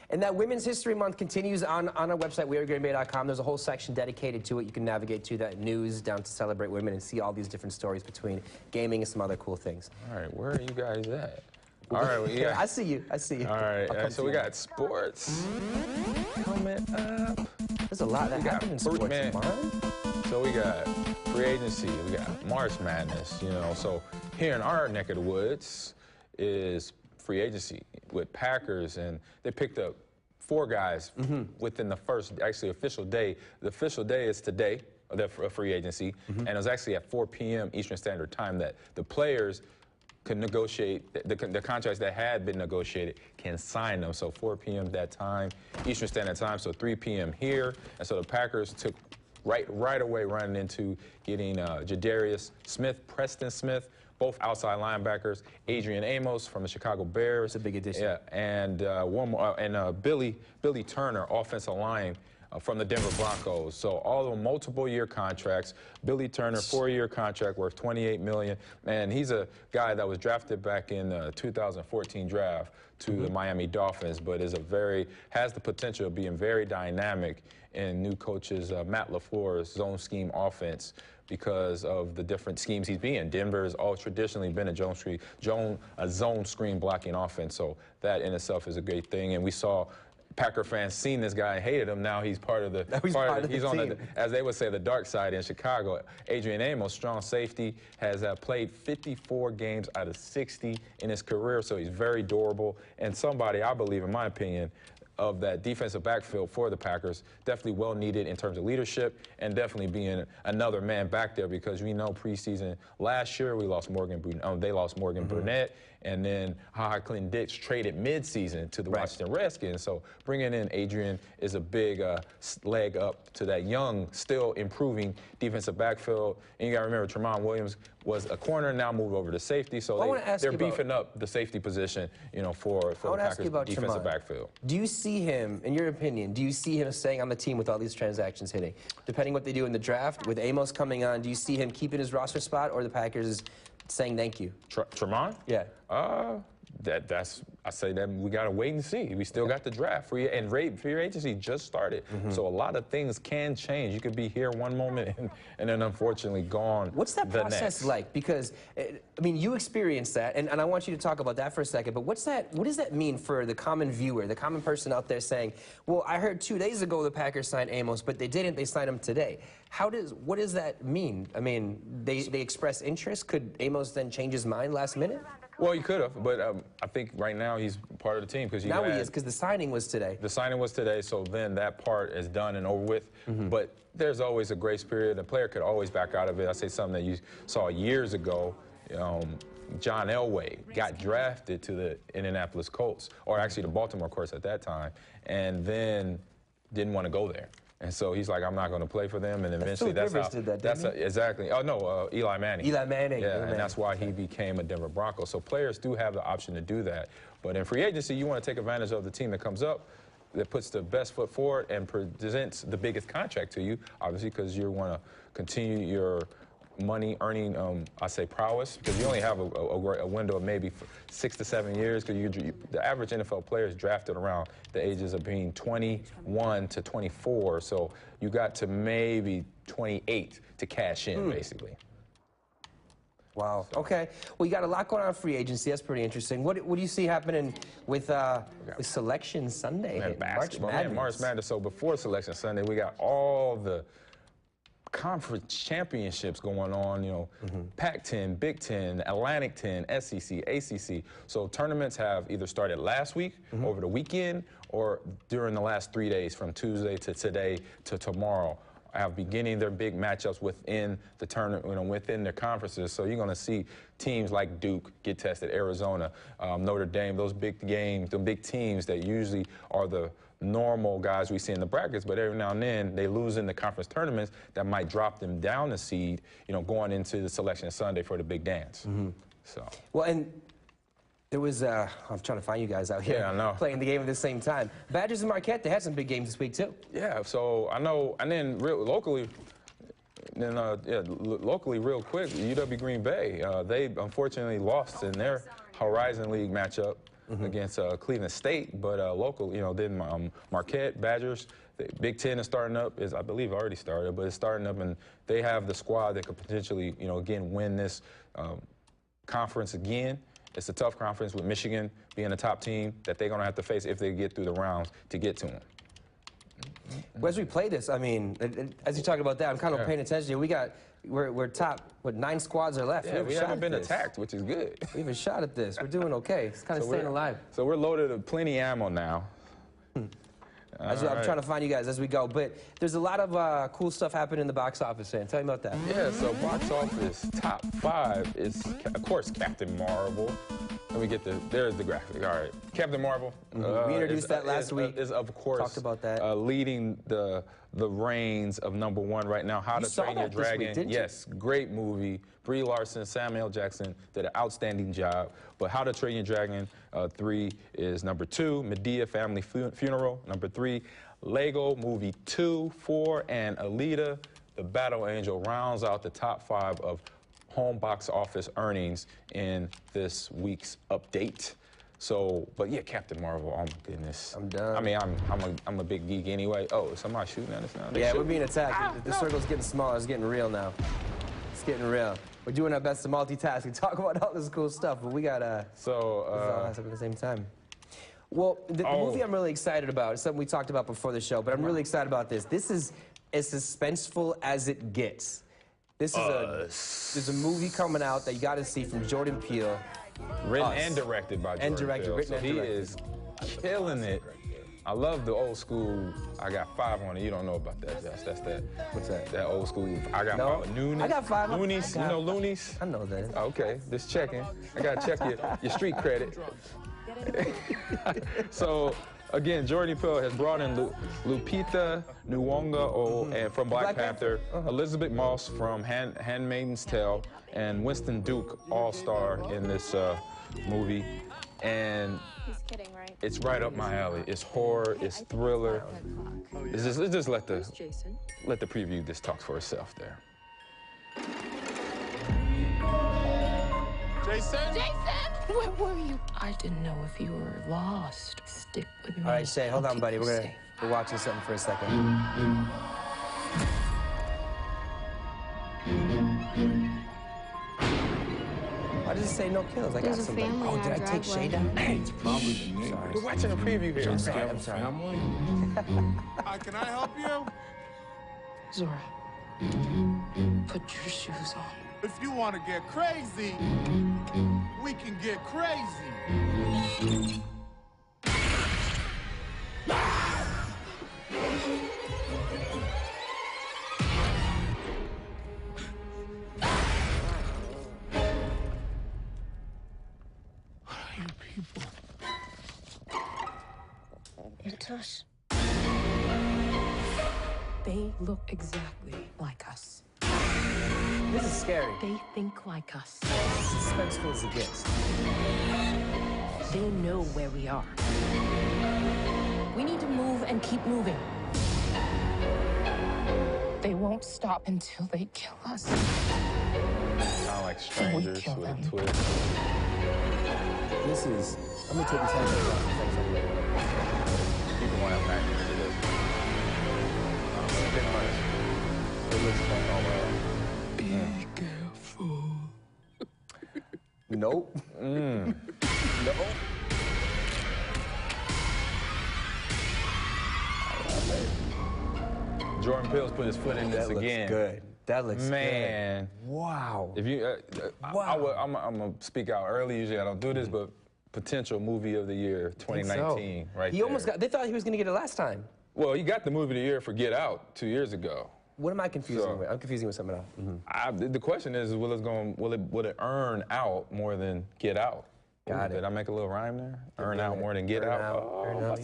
And that Women's History Month continues on our website, wearegreenbay.com. There's a whole section dedicated to it. You can navigate to that news down to celebrate women and see all these different stories between gaming and some other cool things. All right, where are you guys at? All right, yeah. I see you. All right, so we got sports coming up. There's a lot that happened in sports, man. So we got free agency, we got March Madness, So here in our neck of the woods is free agency with Packers, and they picked up 4 guys within the first, official day. The official day is today, the free agency, and it was actually at 4 p.m. Eastern Standard Time that the players could negotiate, the contracts that had been negotiated can sign them. So 4 p.m. that time, Eastern Standard Time, so 3 p.m. here. And so the Packers took right away running into getting Jadarius Smith, Preston Smith, both outside linebackers, Adrian Amos from the Chicago Bears. It's a big addition. Yeah, and one more, Billy Turner, offensive line from the Denver Broncos. So all of them multiple-year contracts. Billy Turner, 4-year contract worth $28 million. And he's a guy that was drafted back in the 2014 draft to the Miami Dolphins, but has the potential of being very dynamic in new coaches Matt LaFleur's zone scheme offense because of the different schemes he's been in. Denver has all traditionally been a zone screen blocking offense, so that in itself is a great thing. And we saw Packer fans seen this guy and hated him. Now he's part of the he's on the, as they would say, the dark side in Chicago. Adrian Amos, strong safety, has played 54 games out of 60 in his career, so he's very durable and somebody, I believe, in my opinion, of that defensive backfield for the Packers. Definitely well needed in terms of leadership and definitely being another man back there, because we know preseason last year they lost Morgan Burnett, and then Clinton Dix traded midseason to the Washington Redskins. So bringing in Adrian is a big leg up to that young, still improving defensive backfield. And you got to remember, Tramon Williams was a corner, now moved over to safety. So they're beefing up the safety position, for the Packers defensive backfield. Do you see him, in your opinion, do you see him staying on the team with all these transactions hitting? Depending what they do in the draft, with Amos coming on, do you see him keeping his roster spot, or the Packers saying thank you? Tramon? Yeah. I say that we got to wait and see. We still got the draft. Free agency just started. So a lot of things can change. You could be here one moment and then unfortunately gone. What's that process like? Because, I mean, you experienced that, and I want you to talk about that for a second, but what does that mean for the common viewer, the common person out there saying, well, I heard 2 days ago the Packers signed Amos, but they didn't, they signed him today. What does that mean? I mean, they express interest. Could Amos then change his mind last minute? Well, he could have, but I think right now he's part of the team, because now he is, because the signing was today. The signing was today, so then that part is done and over with. But there's always a grace period. A player could always back out of it. I say something that you saw years ago. John Elway got drafted to the Indianapolis Colts, or actually the Baltimore Colts at that time, and then didn't want to go there. And so he's like, I'm not going to play for them, and eventually that's how. Did that, exactly. Oh no, Eli Manning. Eli Manning. Yeah, and that's why he became a Denver Bronco. So players do have the option to do that. But in free agency, you want to take advantage of the team that comes up, that puts the best foot forward and presents the biggest contract to you, obviously, because you want to continue your money earning, I say prowess, because you only have a window of maybe 6 to 7 years, because the average NFL player is drafted around the ages of being 21 to 24, so you got to maybe 28 to cash in, basically. Wow. So. Okay. Well, you got a lot going on in free agency. That's pretty interesting. What do you see happening with Selection Sunday? March Madness. So before Selection Sunday, we got all the conference championships going on, Pac-10, Big Ten, Atlantic 10, SEC, ACC. So tournaments have either started last week, over the weekend, or during the last 3 days, from Tuesday to today to tomorrow, have beginning their big matchups within the tournament, within their conferences. So you're going to see teams like Duke get tested, Arizona, Notre Dame, those big games, the big teams that usually are the normal guys we see in the brackets, but every now and then they lose in the conference tournaments that might drop them down the seed, going into the Selection Sunday for the big dance. So. Well, and there was, I'm trying to find you guys out here playing the game at the same time. Badgers and Marquette, they had some big games this week too. Yeah, so I know, and then locally real quick, UW Green Bay, they unfortunately lost in their Horizon League matchup against Cleveland State, but local, then Marquette, Badgers, the Big Ten is starting up, I believe already started, but it's starting up, and they have the squad that could potentially, again, win this conference again. It's a tough conference with Michigan being a top team that they're going to have to face if they get through the rounds to get to them. Well, as we play this, I mean, as you talk about that, I'm kind of paying attention. We're top, 9 squads are left. Yeah, we haven't been attacked, which is good. We have a shot at this. We're doing okay. It's kind of staying alive. So we're loaded with plenty of ammo now. I'm trying to find you guys as we go, but there's a lot of cool stuff happening in the box office, man. Tell me about that. Yeah, so box office top 5 is, of course, Captain Marvel. Let me get there's the graphic. All right, Captain Marvel. We introduced that last week. Is of course talked about that. Leading the reigns of #1 right now. How to Train Your Dragon. Week, yes, great movie. Brie Larson, Samuel Jackson did an outstanding job. But How to Train Your Dragon 3 is #2. Medea Family Funeral #3. Lego Movie 2, 4, and Alita, The Battle Angel rounds out the top 5 of home box office earnings in this week's update. So, but yeah, Captain Marvel, oh my goodness. I'm done. I mean, I'm a big geek anyway. Oh, is somebody shooting at us now? Yeah, we're being attacked. The circle's getting smaller. It's getting real now. It's getting real. We're doing our best to multitask and talk about all this cool stuff, but we got this all has to be at the same time. Well, the movie I'm really excited about is something we talked about before the show, but I'm really excited about this. This is as suspenseful as it gets. This is there's a movie coming out that you got to see from Jordan Peele. Written and directed by Jordan Peele. Written and directed. He is killing it I love the old school. I got 5 on it. You don't know about that, Josh. That's that. What's that? That old school. I got No. 5. Loonies. I got 5 on it. Loonies. You know Loonies? I know that. Okay, just checking. I gotta check your street credit. So again, Jordan Peele has brought in Lupita Nyong'o and from Black Panther, Elizabeth Moss from Handmaid's Tale, and Winston Duke, all-star in this movie. And He's kidding, right? it's right up my alley. It's horror, it's thriller. Let's just let the preview just talk for itself there. Jason! Where were you? I didn't know if you were lost. Stick with me. All right, Shay, hold I'll on, keep buddy. you We're safe. watching something for a second. Why does it say no kills? I got There's a somebody. family Oh, in did our I take driveway. Shay down? It's probably the neighbors. Sorry. We're watching a preview here. I'm sorry. I'm sorry. Can I help you? Zora, put your shoes on. If you want to get crazy, we can get crazy. What are you people? It's us. They look exactly like us. This is scary. They think like us. Suspenseful as it gets. They know where we are. We need to move and keep moving. They won't stop until they kill us. Sound like strangers kill with a them. twist. This is. I'm gonna take these headphones off. People want to have nightmares of this. It looks fun all around. Be careful. Nope. Nope. Jordan Peele's put his foot in this That looks again. good. That looks Man. good. Wow. If you, Wow. I'm gonna speak out early. Usually I don't do this, but potential movie of the year 2019, right He there. almost got. They thought he was gonna get it last time. Well, you got the movie of the year for Get Out 2 years ago. What am I confusing So- with? I'm confusing with something else. The question is, will it earn out more than Get Out? Got it. Did I make a little rhyme there? Earn out more than Get Out. Oh, Earn out.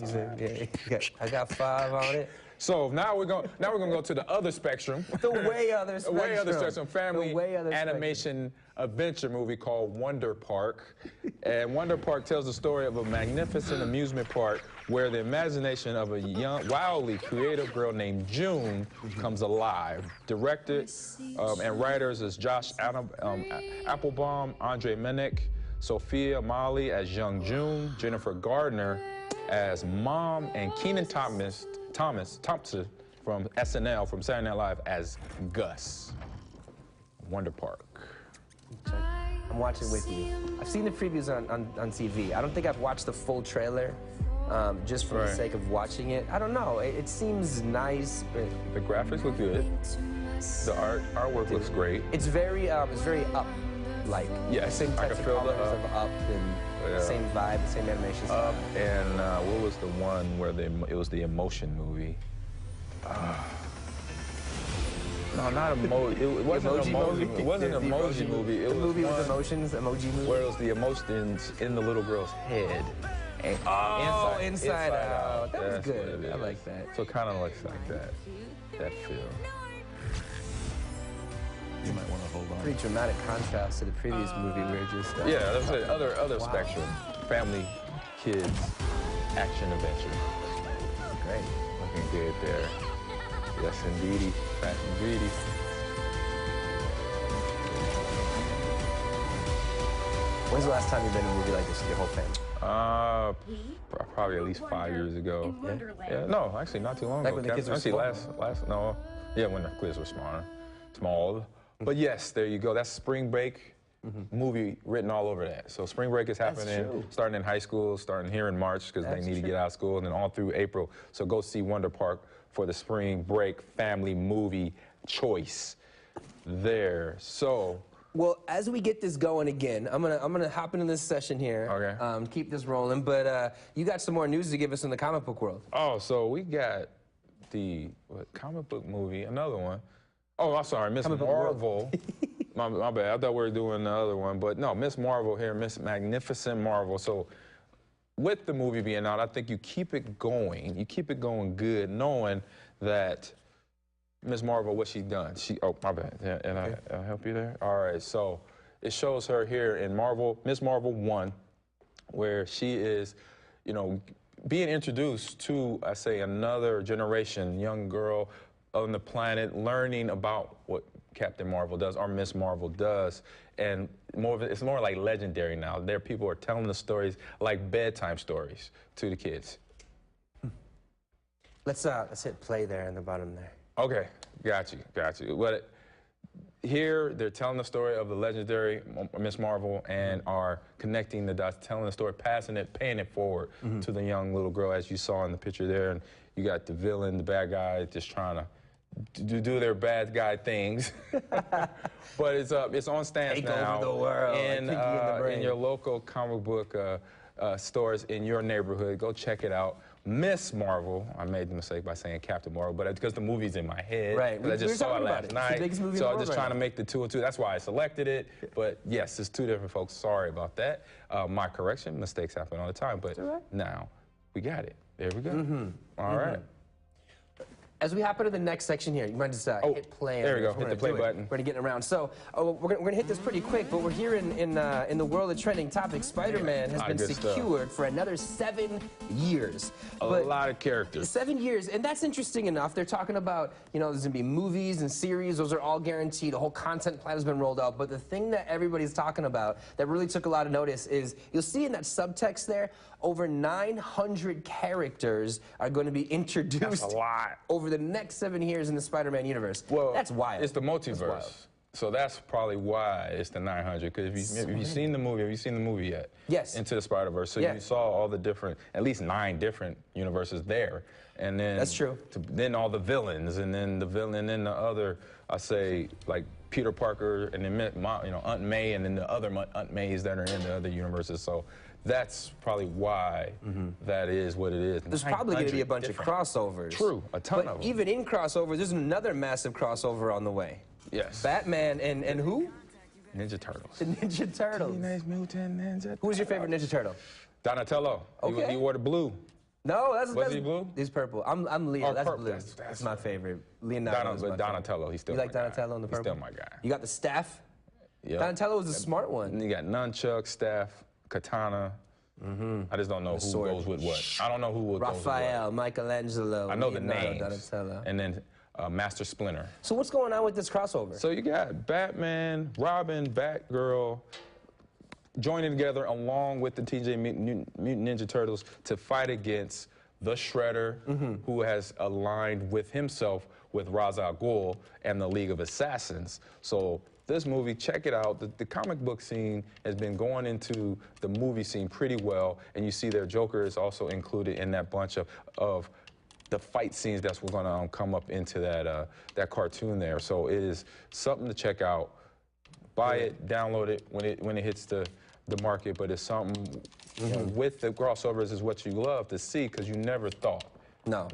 Yeah, I got 5 on it. So now we're gonna go to the other spectrum. The way other spectrum. The way other spectrum. Family The way other animation adventure movie called Wonder Park. And Wonder Park tells the story of a magnificent amusement park where the imagination of a young, wildly creative girl named June comes alive. Directed and writers is Josh Applebaum, Andre Menick, Sophia Mali as young June, Jennifer Gardner as mom, and Kenan Thompson from SNL, from Saturday Night Live, as Gus. Wonder Park. I'm watching with you. I've seen the previews on TV. I don't think I've watched the full trailer, just for the sake of watching it. I don't know. It seems nice, but The graphics look good. The artwork looks great. it's very up. Like Yes, same I types can of feel the colors of up and Yeah. same vibe, same animation style. And what was the one where it was the emotion movie? No, not emoji. It wasn't Emoji emoji. movie? It wasn't an The emoji movie. It The was movie one with emotions, emoji movie. where it was the emotions in the little girl's head. And Inside Out. That was That's good. what it I is. like that. So it kind of looks like that feel. You might want to hold on. Pretty dramatic contrast to the previous movie we were just. Yeah, that's it. Other spectrum. Family, kids, action adventure. Great. Looking good there. Yes, indeedy. Fat and greedy. When's the last time you've been to a movie like this with your whole family? Probably at least 5 years ago. Yeah, no, actually not too long Like ago. when the kids were Actually, small? when the kids were small. But yes, there you go. That's Spring Break movie written all over that. So Spring Break is happening, true. starting in high school, starting here in March because they That's need to true. get out of school, and then all through April. So go see Wonder Park for the Spring Break family movie choice there. So Well, as we get this going again, I'm gonna hop into this session here. Okay. Keep this rolling, but you got some more news to give us in the comic book world. Oh, so we got the comic book movie, another one. Oh, I'm sorry, Miss Marvel. my bad. I thought we were doing the other one, but no, Miss Marvel here, Miss Magnificent Marvel. So with the movie being out, I think you keep it going. You keep it going good, knowing that Miss Marvel, what she's done. Oh, my bad. Yeah, and I'll help you there? All right, so it shows her here in Miss Marvel 1, where she is, you know, being introduced to, I say, another generation, young girl on the planet, learning about what Captain Marvel does, or Miss Marvel does, and it's more like legendary now. There, people are telling the stories like bedtime stories to the kids. Let's hit play there in the bottom there. Okay, got you. But here, they're telling the story of the legendary Miss Marvel and are connecting the dots, telling the story, passing it, paying it forward to the young little girl, as you saw in the picture there. And you got the villain, the bad guy, just trying to do their bad guy things. But it's on stands now over the world, in your local comic book stores in your neighborhood. Go check it out. Miss Marvel, I made the mistake by saying Captain Marvel, but because the movie's in my head. Right. I just saw it last night. So I'm just trying to make make the 2 and 2. That's why I selected it. But yes, it's 2 different folks. Sorry about that. My correction, mistakes happen all the time. But now we got it. There we go. All right. As we hop into the next section here, you might just hit play. There we go. Hit the play button. We're gonna get around. So we're gonna hit this pretty quick, but we're here in the world of trending topics. Spider-Man has been secured for another 7 years. A lot of characters. 7 years, and that's interesting enough. They're talking about, you know, there's gonna be movies and series. Those are all guaranteed. A whole content plan has been rolled out. But the thing that everybody's talking about that really took a lot of notice is you'll see in that subtext there, over 900 characters are going to be introduced. That's a lot. Over the next 7 years in the Spider-Man universe. Well, that's wild. It's the multiverse. So that's probably why it's the 900. Because if you've seen the movie, have you seen the movie yet? Yes. Into the Spider-Verse. So you saw all the different, at least 9 different universes there. And then that's true. Then all the villains, and then the other, I say, like Peter Parker, and then Aunt May, and then the other Aunt Mays that are in the other universes. So that's probably why that is what it is. There's probably going to be a bunch of crossovers. True, a ton of them. But even in crossovers, there's another massive crossover on the way. Yes. Batman and who? Ninja Turtles. The Ninja Turtles. Teenage Mutant Ninja Turtles. Who's your favorite Ninja Turtle? Donatello. Okay. He wore the blue. No, that's he blue? He's purple. I'm Leo. That's blue. That's my favorite. Leonardo. But Donatello, he's still my guy. You like Donatello in the purple? He's still my guy. You got the staff? Yeah. Donatello was a smart one. And you got nunchuck, staff, katana. I just don't know who goes with what. I don't know who goes with what. Raphael, Michelangelo. I know the names. Donatello. And then Master Splinter. So what's going on with this crossover? So you got Batman, Robin, Batgirl joining together along with the Teenage Mutant Ninja Turtles to fight against the Shredder, who has aligned with himself with Ra's al Ghul and the League of Assassins. So this movie, check it out. The comic book scene has been going into the movie scene pretty well, and you see their Joker is also included in that bunch of the fight scenes that's going to come up into that cartoon there. So it is something to check out. Buy it, download it when it hits the market, but it's something you know, with the crossovers is what you love to see, because you never thought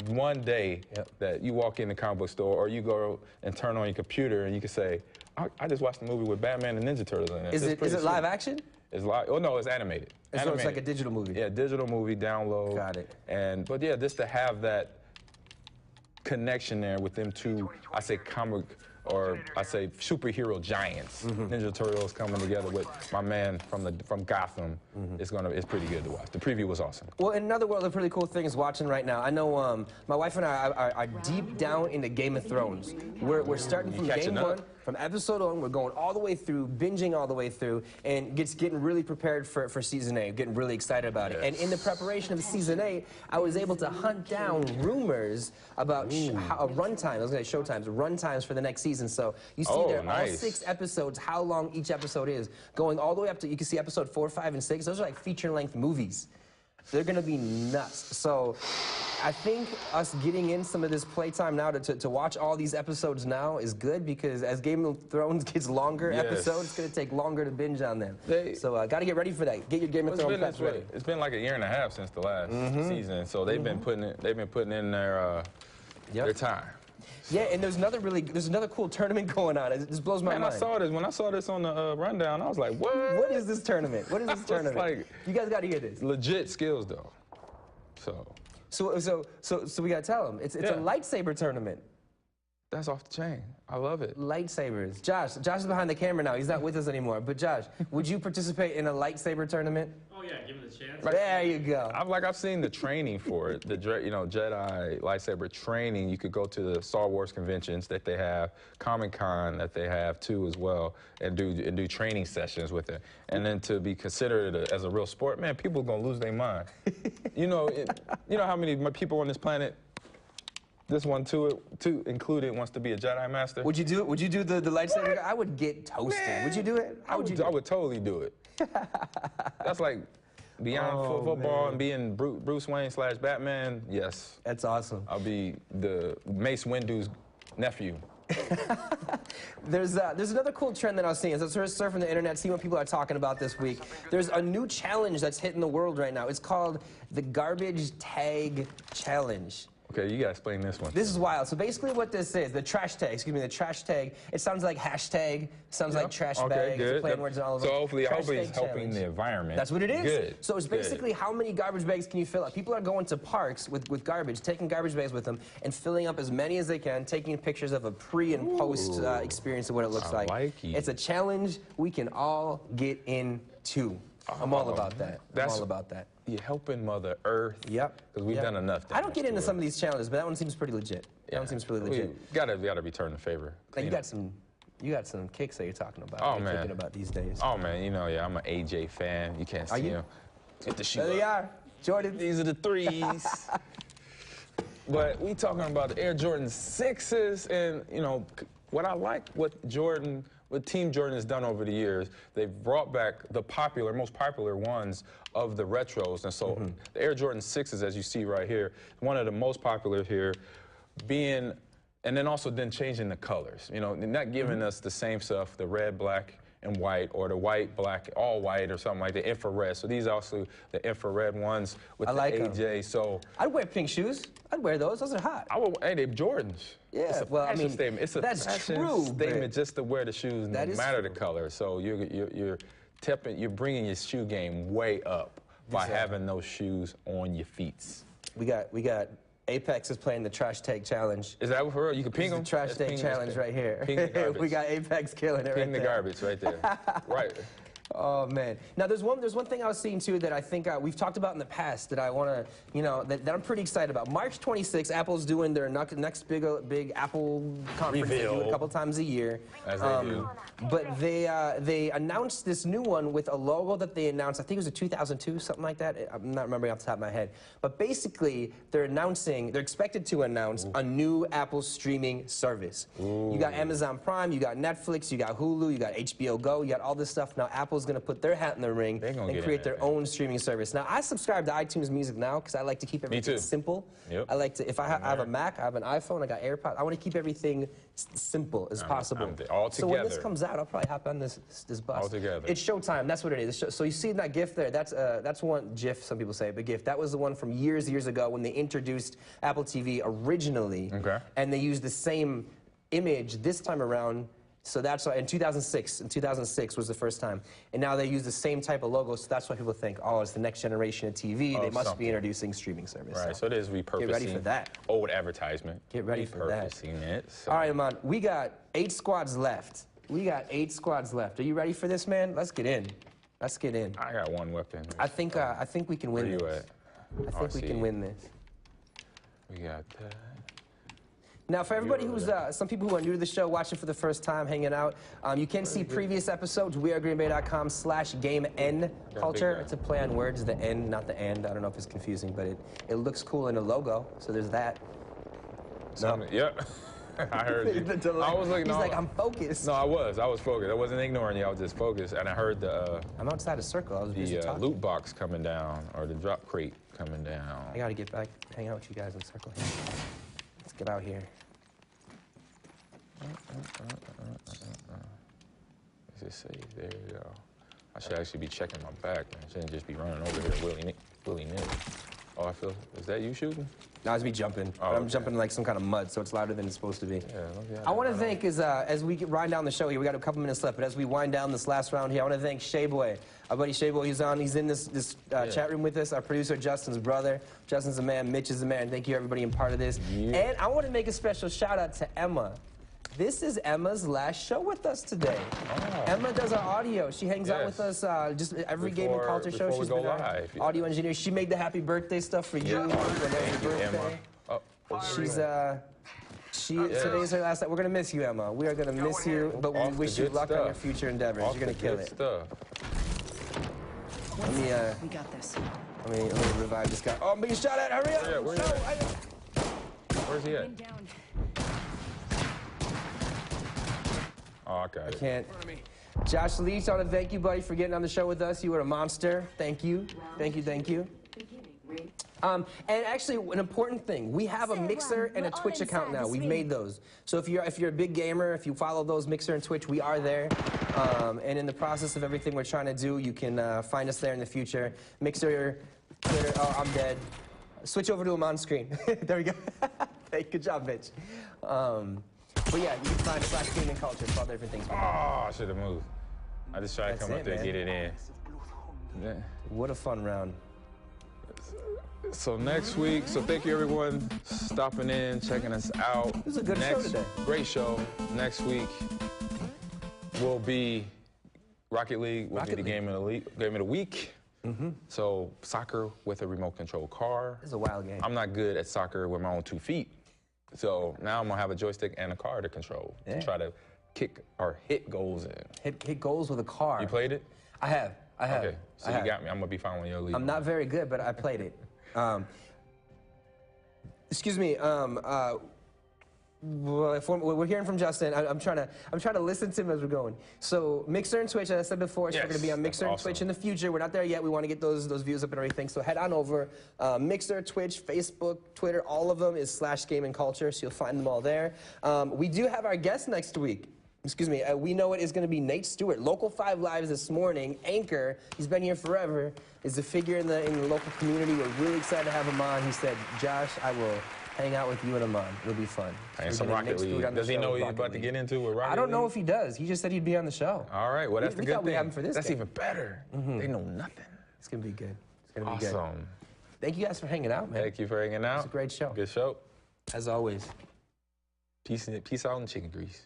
one day that you walk in the comic book store or you go and turn on your computer and you can say, I just watched a movie with Batman and Ninja Turtles in it. Is it live action? It's live. Oh no, it's animated. So it's like a digital movie. Yeah, digital movie, download. Got it. But yeah, just to have that connection there with them two, I say comic, or I say superhero giants. Ninja Turtles coming together with my man from Gotham. It's pretty good to watch. The preview was awesome. Well, in another world, a pretty cool thing is watching right now. I know my wife and I are deep down into Game of Thrones. We're starting from game 1. From episode 1, we're going all the way through, binging all the way through, and getting really prepared for season 8, getting really excited about it. And in the preparation of season 8, I was able to hunt down rumors about runtimes. I was going to say showtimes, runtimes for the next season. So you see there all 6 episodes, how long each episode is, going all the way up to, you can see episode 4, 5, and 6. Those are like feature-length movies. They're going to be nuts. So I think us getting in some of this playtime now to watch all these episodes now is good, because as Game of Thrones gets longer episodes, it's going to take longer to binge on them. So got to get ready for that. Get your Game of Thrones preps ready. It's been like a year and a half since the last season, so they've been putting in their time. Yeah, and there's another cool tournament going on. It just blows my mind. I saw this. When I saw this on the rundown, I was like, what? What is this tournament? What is this tournament? Like, you guys got to hear this. Legit skills, though. So we got to tell them. It's a lightsaber tournament. That's off the chain. I love it. Lightsabers. Josh is behind the camera now. He's not with us anymore. But Josh, would you participate in a lightsaber tournament? Oh yeah, give it a chance. There you go. I've seen the training for it. The Jedi lightsaber training. You could go to the Star Wars conventions that they have, Comic-Con that they have too as well, and do training sessions with it. And then to be considered as a real sport, man, people are gonna lose their mind. You know how many people on this planet, this one too included, wants to be a Jedi Master? Would you do it? Would you do the lightsaber? I would get toasted. Man. Would you do it? I would totally do it. That's like beyond football and being Bruce Wayne / Batman. Yes. That's awesome. I'll be the Mace Windu's nephew. There's another cool trend that I was seeing. As I was surfing the internet, seeing what people are talking about this week. There's a new challenge that's hitting the world right now. It's called the Garbage Tag Challenge. Okay, you gotta explain this one. This is wild. So basically what this is, the trash tag, the trash tag, it sounds like hashtag, sounds like trash bag, good. playing words and all of them. So hopefully it's helping the environment. That's what it is. Good. So it's basically how many garbage bags can you fill up? People are going to parks with garbage, taking garbage bags with them, and filling up as many as they can, taking pictures of a pre and post experience of what it looks like. It's a challenge we can all get into. I'm all about that. I'm all about that. You're helping Mother Earth. Yep. Because we've done enough. I don't get into some of these challenges, but that one seems pretty legit. That one seems pretty legit. We gotta return the favor. You got some kicks that you're talking about. Oh man. Thinking about these days. Oh man, I'm an AJ fan. You can't see him. Get the shoe. There they are, Jordan. These are the threes. But we talking about the Air Jordan 6s, and what I like what Team Jordan has done over the years, they've brought back the most popular ones of the retros. And so the Air Jordan 6s, as you see right here, one of the most popular here, and then also changing the colors. Not giving us the same stuff, the red, black, and white, or the white, black, all white, or something like the infrared. So these are also the infrared ones with the AJ. So I'd wear pink shoes. I'd wear those. Those are hot. Hey, they're Jordans. Yeah, it's a fashion statement. It's a fashion statement just to wear the shoes, no matter the color. So you're bringing your shoe game way up by having those shoes on your feet. We got Apex is playing the Trash Tag Challenge. Is that for real? You can ping them? The Trash Tag Challenge right here. Ping the garbage. We got Apex killing it right there. Ping the garbage right there. Right. Oh man! Now there's one thing I was seeing too that I think we've talked about in the past that I want to, that I'm pretty excited about. March 26th, Apple's doing their next big Apple conference. They do it a couple times a year. As they do. But they announced this new one with a logo that they announced. I think it was a 2002, something like that. I'm not remembering off the top of my head. But basically, they're expected to announce a new Apple streaming service. You got Amazon Prime, you got Netflix, you got Hulu, you got HBO Go, you got all this stuff. Now Apple's going to put their hat in the ring and create their own streaming service. Now, I subscribe to iTunes Music now because I like to keep everything simple. Yep. I like to, if I have a Mac, I have an iPhone, I got AirPods, I want to keep everything simple as possible. All together. So when this comes out, I'll probably hop on this bus. All together. It's Showtime, that's what it is. So you see that GIF there, that's one GIF, some people say, but GIF. That was the one from years ago when they introduced Apple TV originally. Okay. And they used the same image this time around. So that's why in 2006 was the first time. And now they use the same type of logo, so that's why people think, oh, it's the next generation of TV. They must be introducing streaming service. Right, so it is repurposing. Get ready for that. Old advertisement. Get ready for that. Repurposing it. So. All right, Ahman, we got 8 squads left. Are you ready for this, man? Let's get in. Let's get in. I got one weapon. I think we can win this. Where you at? I think we can win this. We got that. Now, for everybody who's, some people who are new to the show, watching for the first time, hanging out, you can see previous episodes, wearegreenbay.com/GameN culture. It's a play on words, the N, not the and. I don't know if it's confusing, but it looks cool in a logo, so there's that. No? Yeah. I heard you. I was looking. He's like, I'm focused. No, I was focused. I wasn't ignoring you. I was just focused, and I heard the. I'm outside a circle. I was busy the talking. loot box coming down, or the drop crate coming down. I gotta get back, hang out with you guys in the circle here. Let's get out here. Let's just say, there you go. I should actually be checking my back, man. I shouldn't just be running over here willy-nilly. Oh, I feel, is that you shooting? No, it's me jumping. Oh, I'm okay. jumping like some kind of mud, so it's louder than it's supposed to be. Yeah, I want to thank, as we wind down the show here, we got a couple minutes left, but as we wind down this last round here, I want to thank Shea Boy. Our buddy Shea Boy, he's in this chat room with us. Our producer, Justin's brother. Justin's the man, Mitch is the man. Thank you, everybody, being part of this. Yeah. And I want to make a special shout out to Emma. This is Emma's last show with us today. Oh. Emma does our audio. She hangs out with us just every Game and Culture show. She's been our audio engineer. She made the happy birthday stuff for you. Thank you, Emma. She's today's her last night. We're gonna miss you, Emma. We are gonna miss you, but we wish you luck on your future endeavors. You're gonna kill it. Let me We got this. let me revive this guy. Oh, I'm being shot at. Hurry up! Yeah, where's he at? Oh, I got it. Can't. Josh Leach, I want to thank you, buddy, for getting on the show with us. You were a monster. Thank you. Thank you. Thank you. And actually, an important thing, we have a Mixer and a Twitch account now. We've made those. So if you're a big gamer, if you follow those Mixer and Twitch, we are there. And in the process of everything we're trying to do, you can find us there in the future. Mixer, Twitter, oh, I'm dead. Switch over to them on screen. There we go. Hey, good job, Mitch. But yeah, you can find / Game and Culture for all the different things. Oh, I should have moved. I just tried to come up there and get it in. Yeah. What a fun round. So next week, so thank you everyone stopping in, checking us out. This is a good show today. Great show. Next week will be Rocket League, will be the game of the week. So soccer with a remote control car. It's a wild game. I'm not good at soccer with my own 2 feet. So now I'm gonna have a joystick and a car to control to try to kick or hit goals in. Hit goals with a car. You played it? I have. Okay, so you got me. I'm gonna be following your lead. I'm not very good, but I played it. Excuse me. Well, we're hearing from Justin. I'm trying to listen to him as we're going. So Mixer and Twitch, as I said before, so we're going to be on Mixer and Twitch in the future. We're not there yet. We want to get those views up and everything. So head on over. Mixer, Twitch, Facebook, Twitter, all of them is / Game and Culture. So you'll find them all there. We do have our guest next week. Excuse me. We know it is going to be Nate Stewart. Local 5 Lives this morning. Anchor. He's been here forever. Is a figure in the local community. We're really excited to have him on. He said, Josh, I will hang out with you and Ahman. It'll be fun. And some Rocket League. Does he know what he's about to get into with Rocket League? I don't know if he does. He just said he'd be on the show. All right. Well, that's the good thing. For this that's game. even better. They know nothing. It's going to be good. It's going to be good. Awesome. Thank you guys for hanging out, man. Thank you for hanging out. It's a great show. Good show. As always. Peace out and chicken grease.